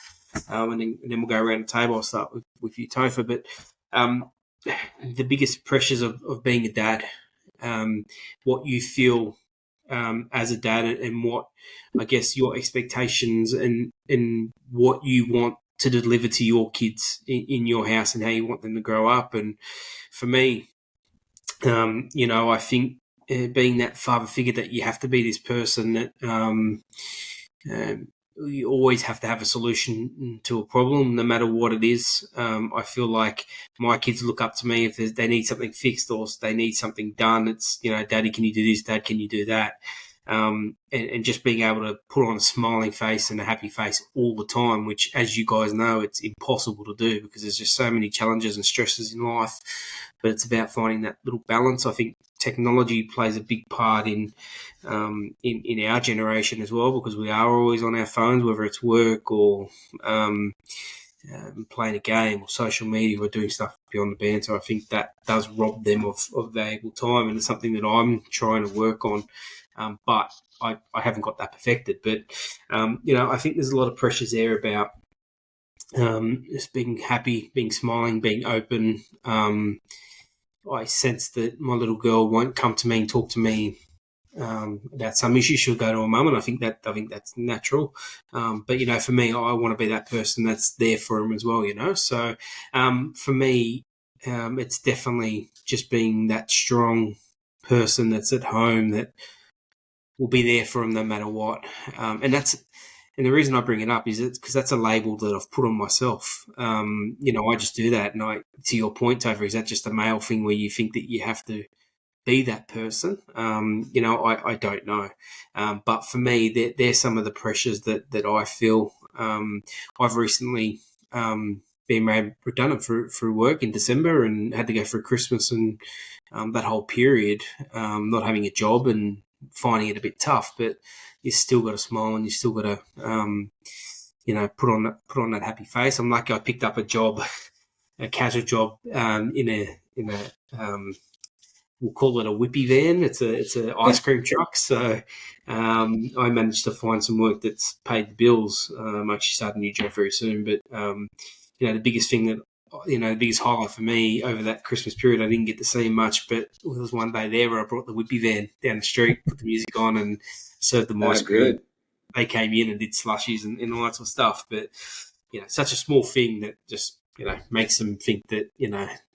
and then we'll go around the table. I'll start with you, Topher. But the biggest pressures of being a dad, what you feel as a dad, and what, I guess, your expectations and what you want to deliver to your kids in your house, and how you want them to grow up. And for me, I think being that father figure, that you have to be this person that you always have to have a solution to a problem, no matter what it is. I feel like my kids look up to me if they need something fixed or they need something done. It's, Daddy, can you do this? Dad, can you do that? And just being able to put on a smiling face and a happy face all the time, which, as you guys know, it's impossible to do because there's just so many challenges and stresses in life. But it's about finding that little balance. I think technology plays a big part in our generation as well, because we are always on our phones, whether it's work or playing a game or social media or doing stuff beyond the banter. I think that does rob them of valuable time, and it's something that I'm trying to work on. But I haven't got that perfected. But, I think there's a lot of pressures there about just being happy, being smiling, being open. I sense that my little girl won't come to me and talk to me about some issue. She'll go to her mum, and I think that's natural. But, for me, I want to be that person that's there for him as well, So for me, it's definitely just being that strong person that's at home that will be there for him no matter what. And And the reason I bring it up is it's because that's a label that I've put on myself. I just do that. And to your point, Topher, is that just a male thing where you think that you have to be that person? I don't know. But for me, they're some of the pressures that I feel. I've recently been made redundant through work in December and had to go through Christmas and that whole period, not having a job and finding it a bit tough, but you still got to smile and you still got to, put on that happy face. I'm lucky I picked up a job, a casual job, in a we'll call it a whippy van. It's a ice cream truck. So I managed to find some work that's paid the bills. I'm actually starting a new job very soon. But, the biggest thing that, the biggest highlight for me over that Christmas period, I didn't get to see much, but there was one day there where I brought the whippy van down the street, put the music on and served them ice cream. Good. They came in and did slushies and all that sort of stuff. But, such a small thing that just, makes them think that,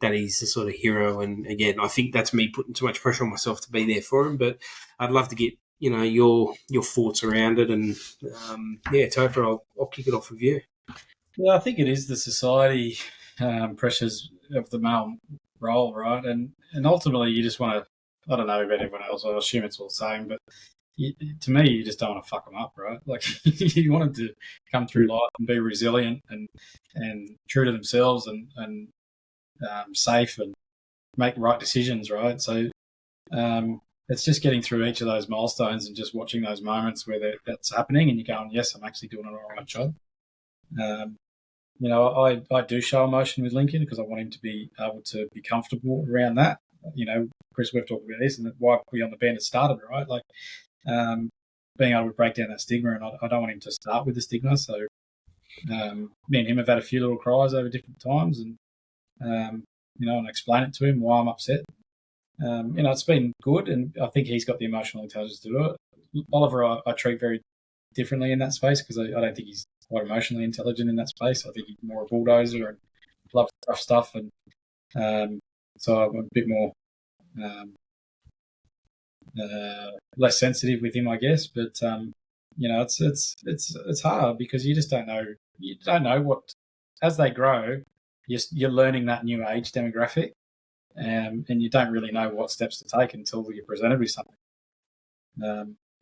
that he's a sort of hero. And again, I think that's me putting too much pressure on myself to be there for him. But I'd love to get, your thoughts around it. And, Topher, I'll kick it off with you. Yeah, I think it is the society pressures of the male role, right? And ultimately, you just want to, I don't know about everyone else, I assume it's all the same, but to me, you just don't want to fuck them up, right? Like, you want them to come through life and be resilient and true to themselves and safe and make right decisions, right? So it's just getting through each of those milestones and just watching those moments where that's happening and you're going, yes, I'm actually doing an all right job. I do show emotion with Lincoln because I want him to be able to be comfortable around that. Chris, we've talked about this and why we on the band had started, right? Like, being able to break down that stigma, and I don't want him to start with the stigma. So, me and him have had a few little cries over different times, and and explain it to him why I'm upset. It's been good, and I think he's got the emotional intelligence to do it. Oliver, I treat very differently in that space because I don't think he's quite emotionally intelligent in that space. I think he's more a bulldozer and loves tough stuff, and so I'm a bit more less sensitive with him, I guess. But it's hard because you just don't know. You don't know what as they grow. You're learning that new age demographic, and you don't really know what steps to take until you're presented with something.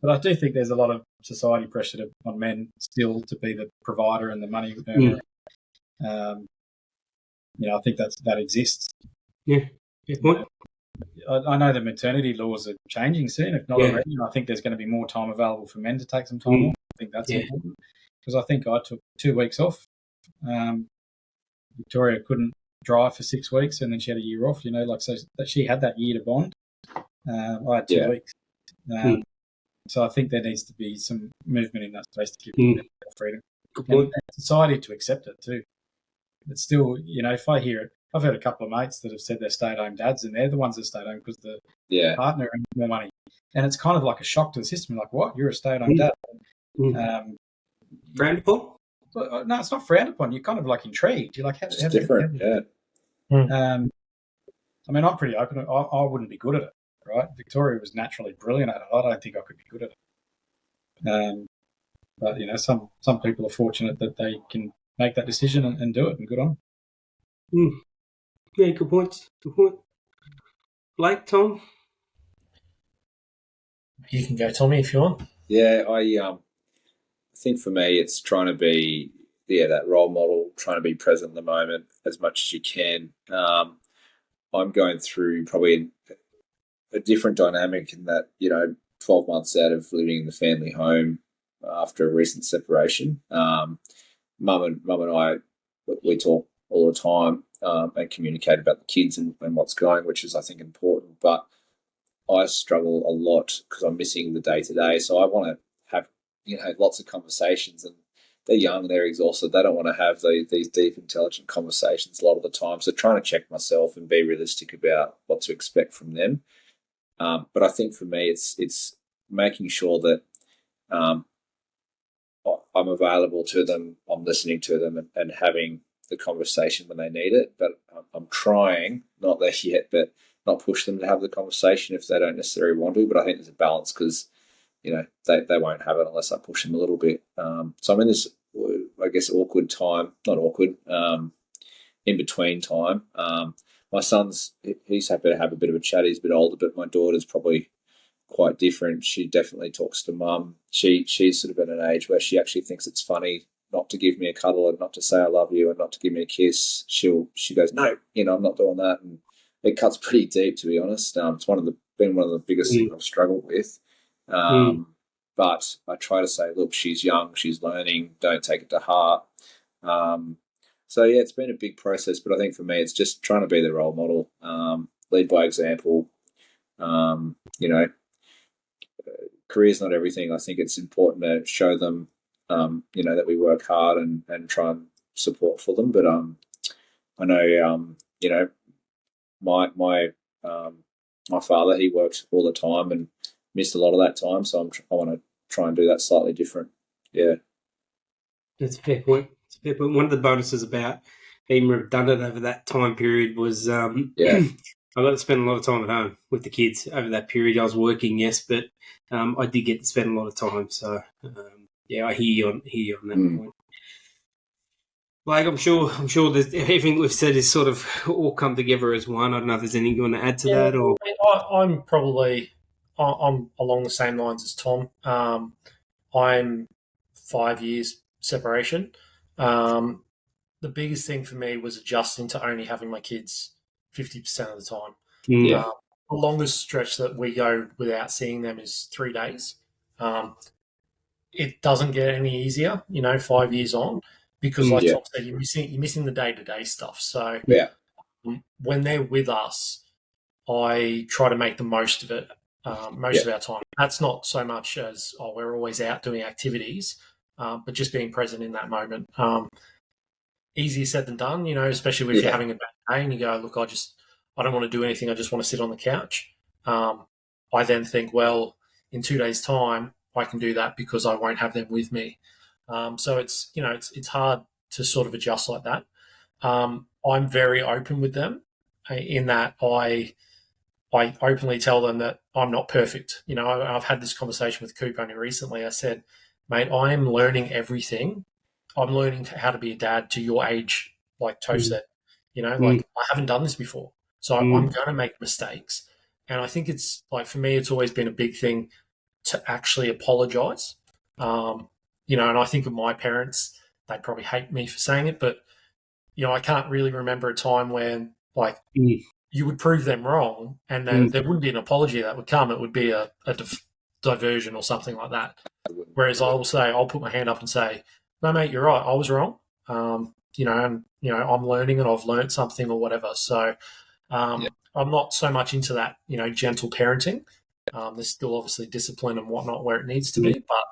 But I do think there's a lot of society pressure on men still to be the provider and the money earner. I think that exists. Yeah. I know the maternity laws are changing soon, if not already. I think there's going to be more time available for men to take some time off. I think that's important because I think I took 2 weeks off. Victoria couldn't drive for 6 weeks and then she had a year off, so that she had that year to bond. I had 2 weeks. So I think there needs to be some movement in that space to give people more freedom. And society to accept it too. It's still, if I hear it, I've heard a couple of mates that have said they're stay-at-home dads and they're the ones that stay at home because the partner earns more money. And it's kind of like a shock to the system. Like, what? You're a stay-at-home dad? Frowned upon? No, it's not frowned upon. You're kind of like intrigued. You're like, how different, I mean, I'm pretty open. I wouldn't be good at it, right? Victoria was naturally brilliant at it. I don't think I could be good at it. But, some people are fortunate that they can make that decision and do it, and good on them. Yeah, good point. Blake, Tom? You can go, Tommy, if you want. Yeah, I think for me it's trying to be that role model, trying to be present in the moment as much as you can. I'm going through probably a different dynamic in that 12 months out of living in the family home after a recent separation. Mum and I, we talk all the time and communicate about the kids and what's going, which is I think important. But I struggle a lot because I'm missing the day-to-day. So I want to have, lots of conversations, and they're young, they're exhausted. They don't want to have these deep, intelligent conversations a lot of the time. So trying to check myself and be realistic about what to expect from them. But I think for me, it's making sure that I'm available to them, I'm listening to them and having the conversation when they need it. But I'm trying, not there yet, but not push them to have the conversation if they don't necessarily want to. But I think there's a balance because they won't have it unless I push them a little bit. So I'm in this, I guess, awkward time, not awkward, in between time. My son's, he's happy to have a bit of a chat. He's a bit older, but my daughter's probably quite different. She definitely talks to mum. She's sort of at an age where she actually thinks it's funny not to give me a cuddle and not to say I love you and not to give me a kiss. She goes, no, I'm not doing that. And it cuts pretty deep, to be honest. It's been one of the biggest things I've struggled with. But I try to say, look, she's young, she's learning, don't take it to heart. So yeah, it's been a big process, but I think for me, it's just trying to be the role model, lead by example. Career's not everything. I think it's important to show them, that we work hard and try and support for them. But I know, my father, he works all the time and missed a lot of that time, so I want to try and do that slightly different. Yeah, that's a fair point. One of the bonuses about being redundant over that time period was I got to spend a lot of time at home with the kids over that period. I was working, yes, but I did get to spend a lot of time. So, I hear you on that point. Blake, I'm sure there's, everything we've said is sort of all come together as one. I don't know if there's anything you want to add to that. Or I'm along the same lines as Tom. I'm 5 years separation. The biggest thing for me was adjusting to only having my kids 50% of the time. Yeah. The longest stretch that we go without seeing them is 3 days. It doesn't get any easier, 5 years on, because like Tom said, you're missing the day-to-day stuff. So when they're with us, I try to make the most of it, most of our time. That's not so much as, we're always out doing activities, but just being present in that moment. Easier said than done, especially if you're having a bad day and you go, look, I don't want to do anything. I just want to sit on the couch. I then think, well, in 2 days' time, I can do that because I won't have them with me. So it's hard to sort of adjust like that. I'm very open with them in that I openly tell them that I'm not perfect. I've had this conversation with Coop only recently. I said, mate, I am learning everything. I'm learning how to be a dad to your age, like Toph said. I haven't done this before. So I'm going to make mistakes. And I think it's, like, for me, it's always been a big thing to actually apologize. And I think of my parents, they probably hate me for saying it, but, I can't really remember a time when, like, you would prove them wrong and then there wouldn't be an apology that would come. It would be a diversion or something like that. Whereas I'll put my hand up and say, no, mate, you're right. I was wrong. I'm learning and I've learned something or whatever. So I'm not so much into that, gentle parenting. There's still obviously discipline and whatnot where it needs to be. But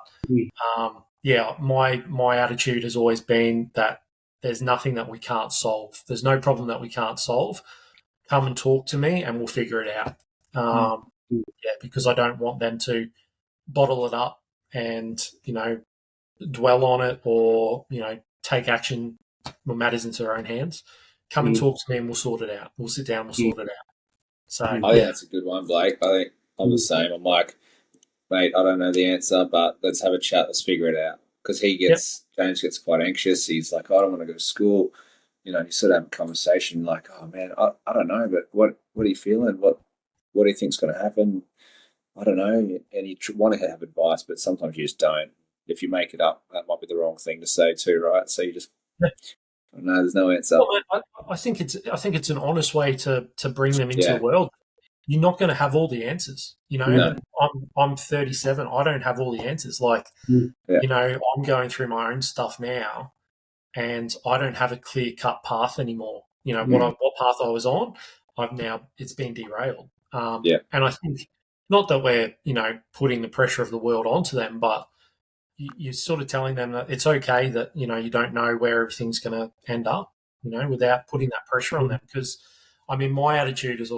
my attitude has always been that there's nothing that we can't solve. There's no problem that we can't solve. Come and talk to me and we'll figure it out. Because I don't want them to bottle it up and, dwell on it or, take action when matters into their own hands. Come and talk to me and we'll sort it out. We'll sit down, we'll sort it out. So I think that's a good one, Blake. I think I'm the same. I'm like, mate, I don't know the answer, but let's have a chat. Let's figure it out. Because James gets quite anxious. He's like, I don't want to go to school. You sort of have a conversation like, oh, man, I don't know, but what are you feeling? What do you think's going to happen? I don't know. And you want to have advice, but sometimes you just don't. If you make it up, that might be the wrong thing to say too, right? So you just, no, there's no answer. Well, I think it's an honest way to bring them into the world. You're not going to have all the answers, No. I'm 37. I don't have all the answers. Like, I'm going through my own stuff now, and I don't have a clear cut path anymore. What path I was on, it's been derailed. And I think not that we're putting the pressure of the world onto them, but you're sort of telling them that it's okay that, you don't know where everything's going to end up, without putting that pressure on them. Because, my attitude is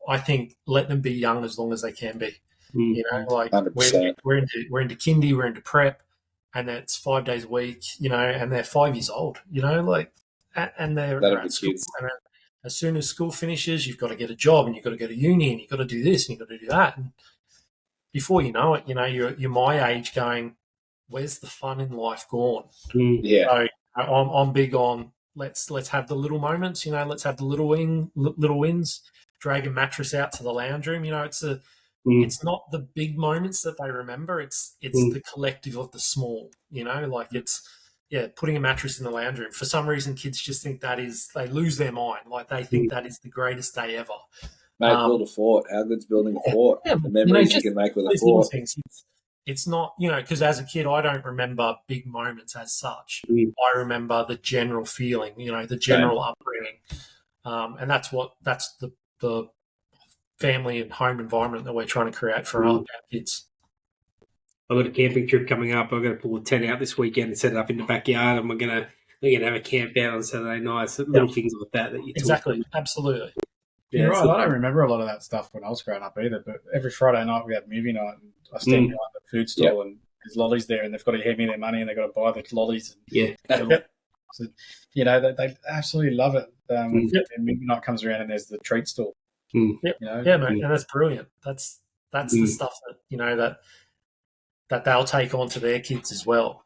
I think let them be young as long as they can be. Like 100%. we're into kindy, we're into prep, and that's 5 days a week, and they're 5 years old, and they're at school. And as soon as school finishes, you've got to get a job and you've got to go to uni and you've got to do this and you've got to do that. And before you know it, you're my age going, where's the fun in life gone? Yeah. So I'm big on let's have the little moments, let's have the little wins, drag a mattress out to the lounge room. It's not the big moments that they remember. It's the collective of the small, like it's, putting a mattress in the lounge room. For some reason, kids just think they lose their mind. Like they think that is the greatest day ever. Mate, build a fort. How good's building a fort? The memories you can make with a fort. Things, it's not, because as a kid, I don't remember big moments as such. I remember the general feeling, the general upbringing. And that's the family and home environment that we're trying to create for our kids. I've got a camping trip coming up. I'm going to pull a tent out this weekend and set it up in the backyard, and we're going to have a camp out on Saturday nights. Little things like that you exactly, absolutely. Yeah, you're right. I don't remember a lot of that stuff when I was growing up either. But every Friday night we had movie night, and I stand behind the food stall, and there's lollies there, and they've got to hand me their money, and they've got to buy the lollies. So, they absolutely love it. When movie night comes around, and there's the treat stall. Mate, and that's brilliant. That's the stuff that that they'll take on to their kids as well.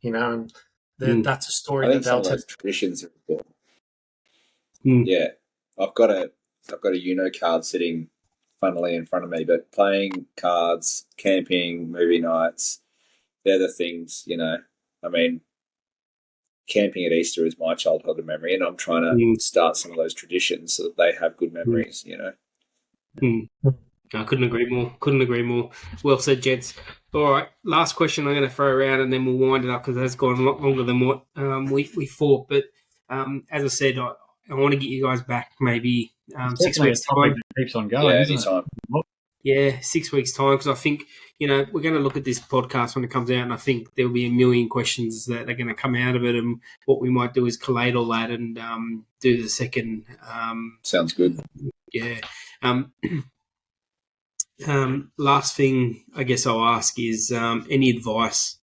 And that's a story that they'll take. Traditions are important. Yeah, I've got a card sitting funnily in front of me, but playing cards, camping, movie nights, they're the things, I mean, camping at Easter is my childhood memory, and I'm trying to start some of those traditions so that they have good memories, I couldn't agree more. Well said, gents. All right, last question I'm going to throw around, and then we'll wind it up because that's gone a lot longer than what we thought. But as I said, I want to get you guys back maybe 6 weeks' time. Keeps on going, anytime. Yeah, 6 weeks' time, because I think, we're going to look at this podcast when it comes out, and I think there'll be a million questions that are going to come out of it, and what we might do is collate all that and do the second. Sounds good. Yeah. Last thing I guess I'll ask is any advice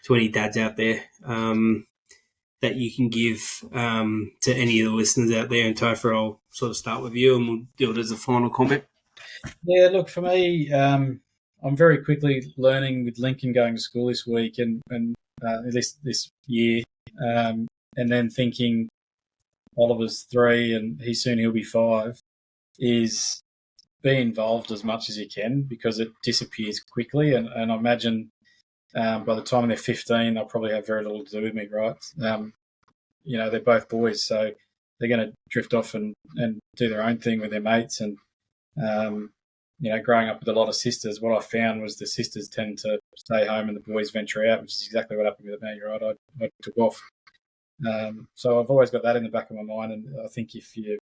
to any dads out there that you can give to any of the listeners out there. And Topher, I'll sort of start with you, and we'll do it as a final comment. Yeah, look, for me, I'm very quickly learning with Lincoln going to school this week and this year, and then thinking Oliver's 3 and he'll be 5, is be involved as much as you can, because it disappears quickly. And I imagine by the time they're 15, they'll probably have very little to do with me, right? They're both boys, so they're going to drift off and do their own thing with their mates. And, growing up with a lot of sisters, what I found was the sisters tend to stay home and the boys venture out, which is exactly what happened with me. You're right, I took off. So I've always got that in the back of my mind, and I think if you're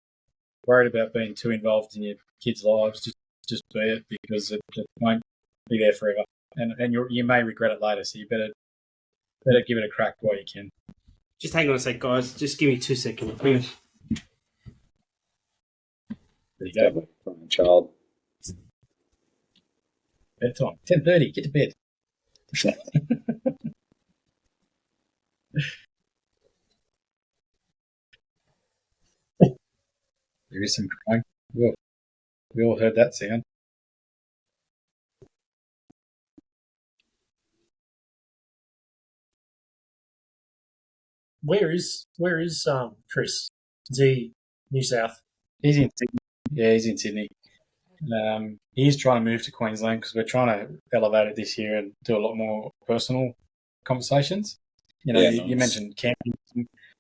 worried about being too involved in your kids' lives, just be it, because it won't be there forever, and you may regret it later. So you better give it a crack while you can. Just hang on a sec, guys. Just give me 2 seconds. There you go. Child. Bedtime. 10:30. Get to bed. There is some crying. We all heard that sound. Where is Chris? Is he New South? He's in Sydney. Yeah, he's in Sydney. He's trying to move to Queensland because we're trying to elevate it this year and do a lot more personal conversations. Nice. You mentioned camping.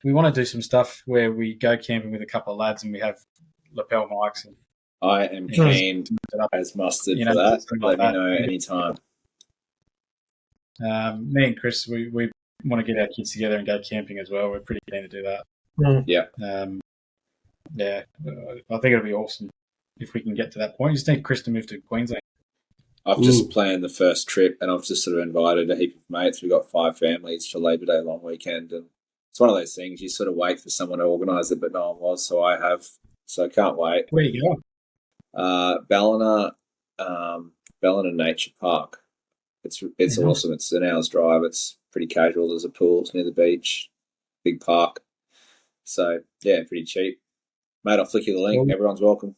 We want to do some stuff where we go camping with a couple of lads and we have lapel mics. And I am keen as mustard for that. Let me know anytime. Me and Chris, we want to get our kids together and go camping as well. We're pretty keen to do that. Yeah. I think it'll be awesome if we can get to that point. You just need Chris to move to Queensland. I've just planned the first trip, and I've just sort of invited a heap of mates. We've got 5 families for Labor Day long weekend, and it's one of those things you sort of wait for someone to organise it, but no one was, so I have. So I can't wait. Where are you going? Ballina Nature Park. It's awesome. It's an hour's drive. It's pretty casual. There's a pool. It's near the beach. Big park. So, yeah, pretty cheap. Mate, I'll flick you the link. Cool. Everyone's welcome.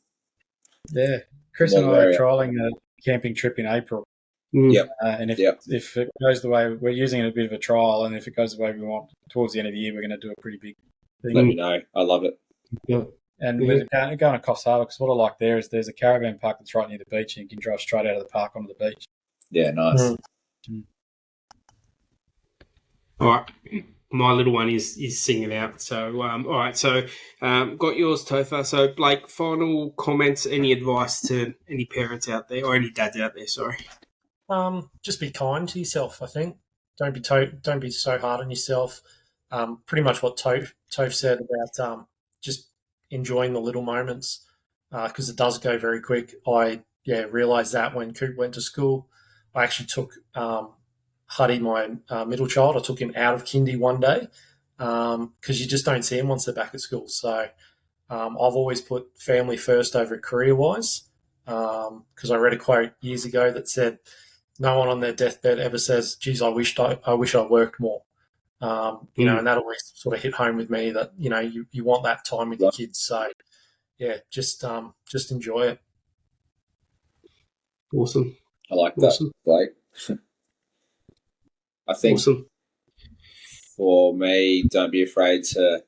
Yeah. Chris and I are trialling a camping trip in April. Yep. And if it goes the way we're using it a bit of a trial, and if it goes the way we want towards the end of the year, we're going to do a pretty big thing. Let me know. I love it. Yeah. And we're going to Coffs Harbour, because what I like there is there's a caravan park that's right near the beach, and you can drive straight out of the park onto the beach. Yeah, nice. All right. My little one is singing out. So, all right. So, got yours, Topher. So, Blake, final comments, any advice to any parents out there or any dads out there? Sorry. Just be kind to yourself. I think don't be so hard on yourself. Pretty much what Toph said about just enjoying the little moments, because it does go very quick. I realised that when Coop went to school, I actually took Huddy, my middle child, I took him out of kindy one day because you just don't see him once they're back at school. So I've always put family first over career-wise, because I read a quote years ago that said, no one on their deathbed ever says, geez, I wish I worked more. You know, and that always sort of hit home with me that, you know, you want that time with your kids. So, yeah, just enjoy it. Awesome. I like that, Blake. I think for me, don't be afraid to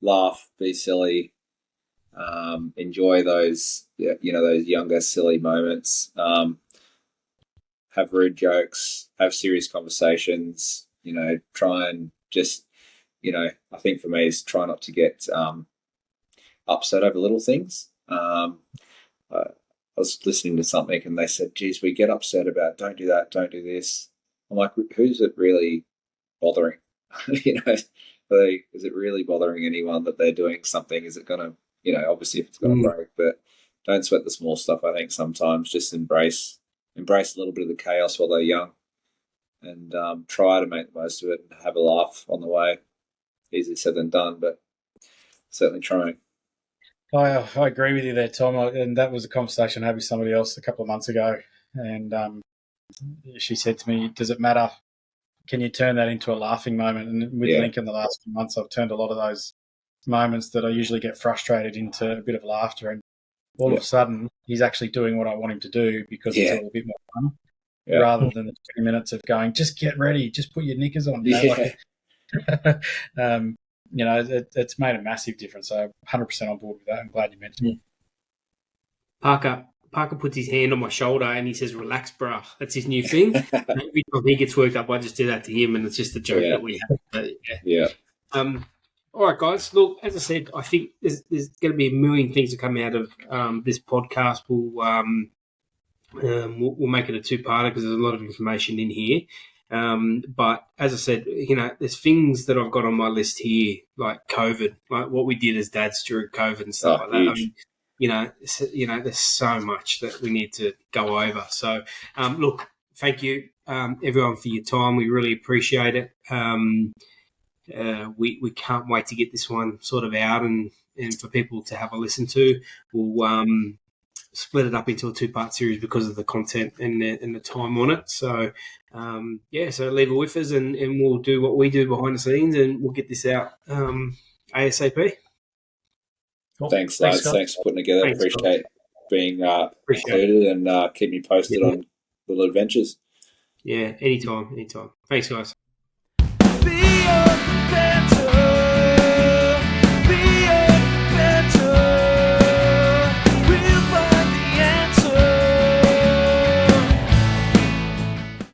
laugh, be silly, enjoy those, those younger, silly moments. Have rude jokes, have serious conversations, try and just, I think for me is try not to get upset over little things. I was listening to something and they said, geez, we get upset about don't do that, don't do this. I'm like, who's it really bothering? Is it really bothering anyone that they're doing something? Is it going to, obviously if it's going to break, but don't sweat the small stuff. I think sometimes just embrace a little bit of the chaos while they're young and try to make the most of it and have a laugh on the way. Easier said than done, but certainly trying. I agree with you there, Tom. And that was a conversation I had with somebody else a couple of months ago. And she said to me, does it matter? Can you turn that into a laughing moment? And with Link in the last few months, I've turned a lot of those moments that I usually get frustrated into a bit of laughter. And all of a sudden, he's actually doing what I want him to do because it's all a bit more fun rather than the 20 minutes of going, just get ready, just put your knickers on. It's made a massive difference. So 100% on board with that. I'm glad you mentioned it. Parker puts his hand on my shoulder and he says, relax, bruh. That's his new thing. Every time he gets worked up, I just do that to him, and it's just a joke that we have. But, all right, guys. Look, as I said, I think there's going to be a million things that come out of this podcast. We'll make it a two-parter because there's a lot of information in here. But as I said, there's things that I've got on my list here, like COVID, like what we did as dads during COVID and stuff like that. I mean, there's so much that we need to go over. So, look, thank you, everyone, for your time. We really appreciate it. We can't wait to get this one sort of out and for people to have a listen to. We'll split it up into a two-part series because of the content and the time on it. So, so leave it with us and we'll do what we do behind the scenes and we'll get this out ASAP. Cool. Thanks, lads. Thanks for putting together. Appreciate being included and keep me posted on little adventures. Yeah, anytime. Thanks, guys.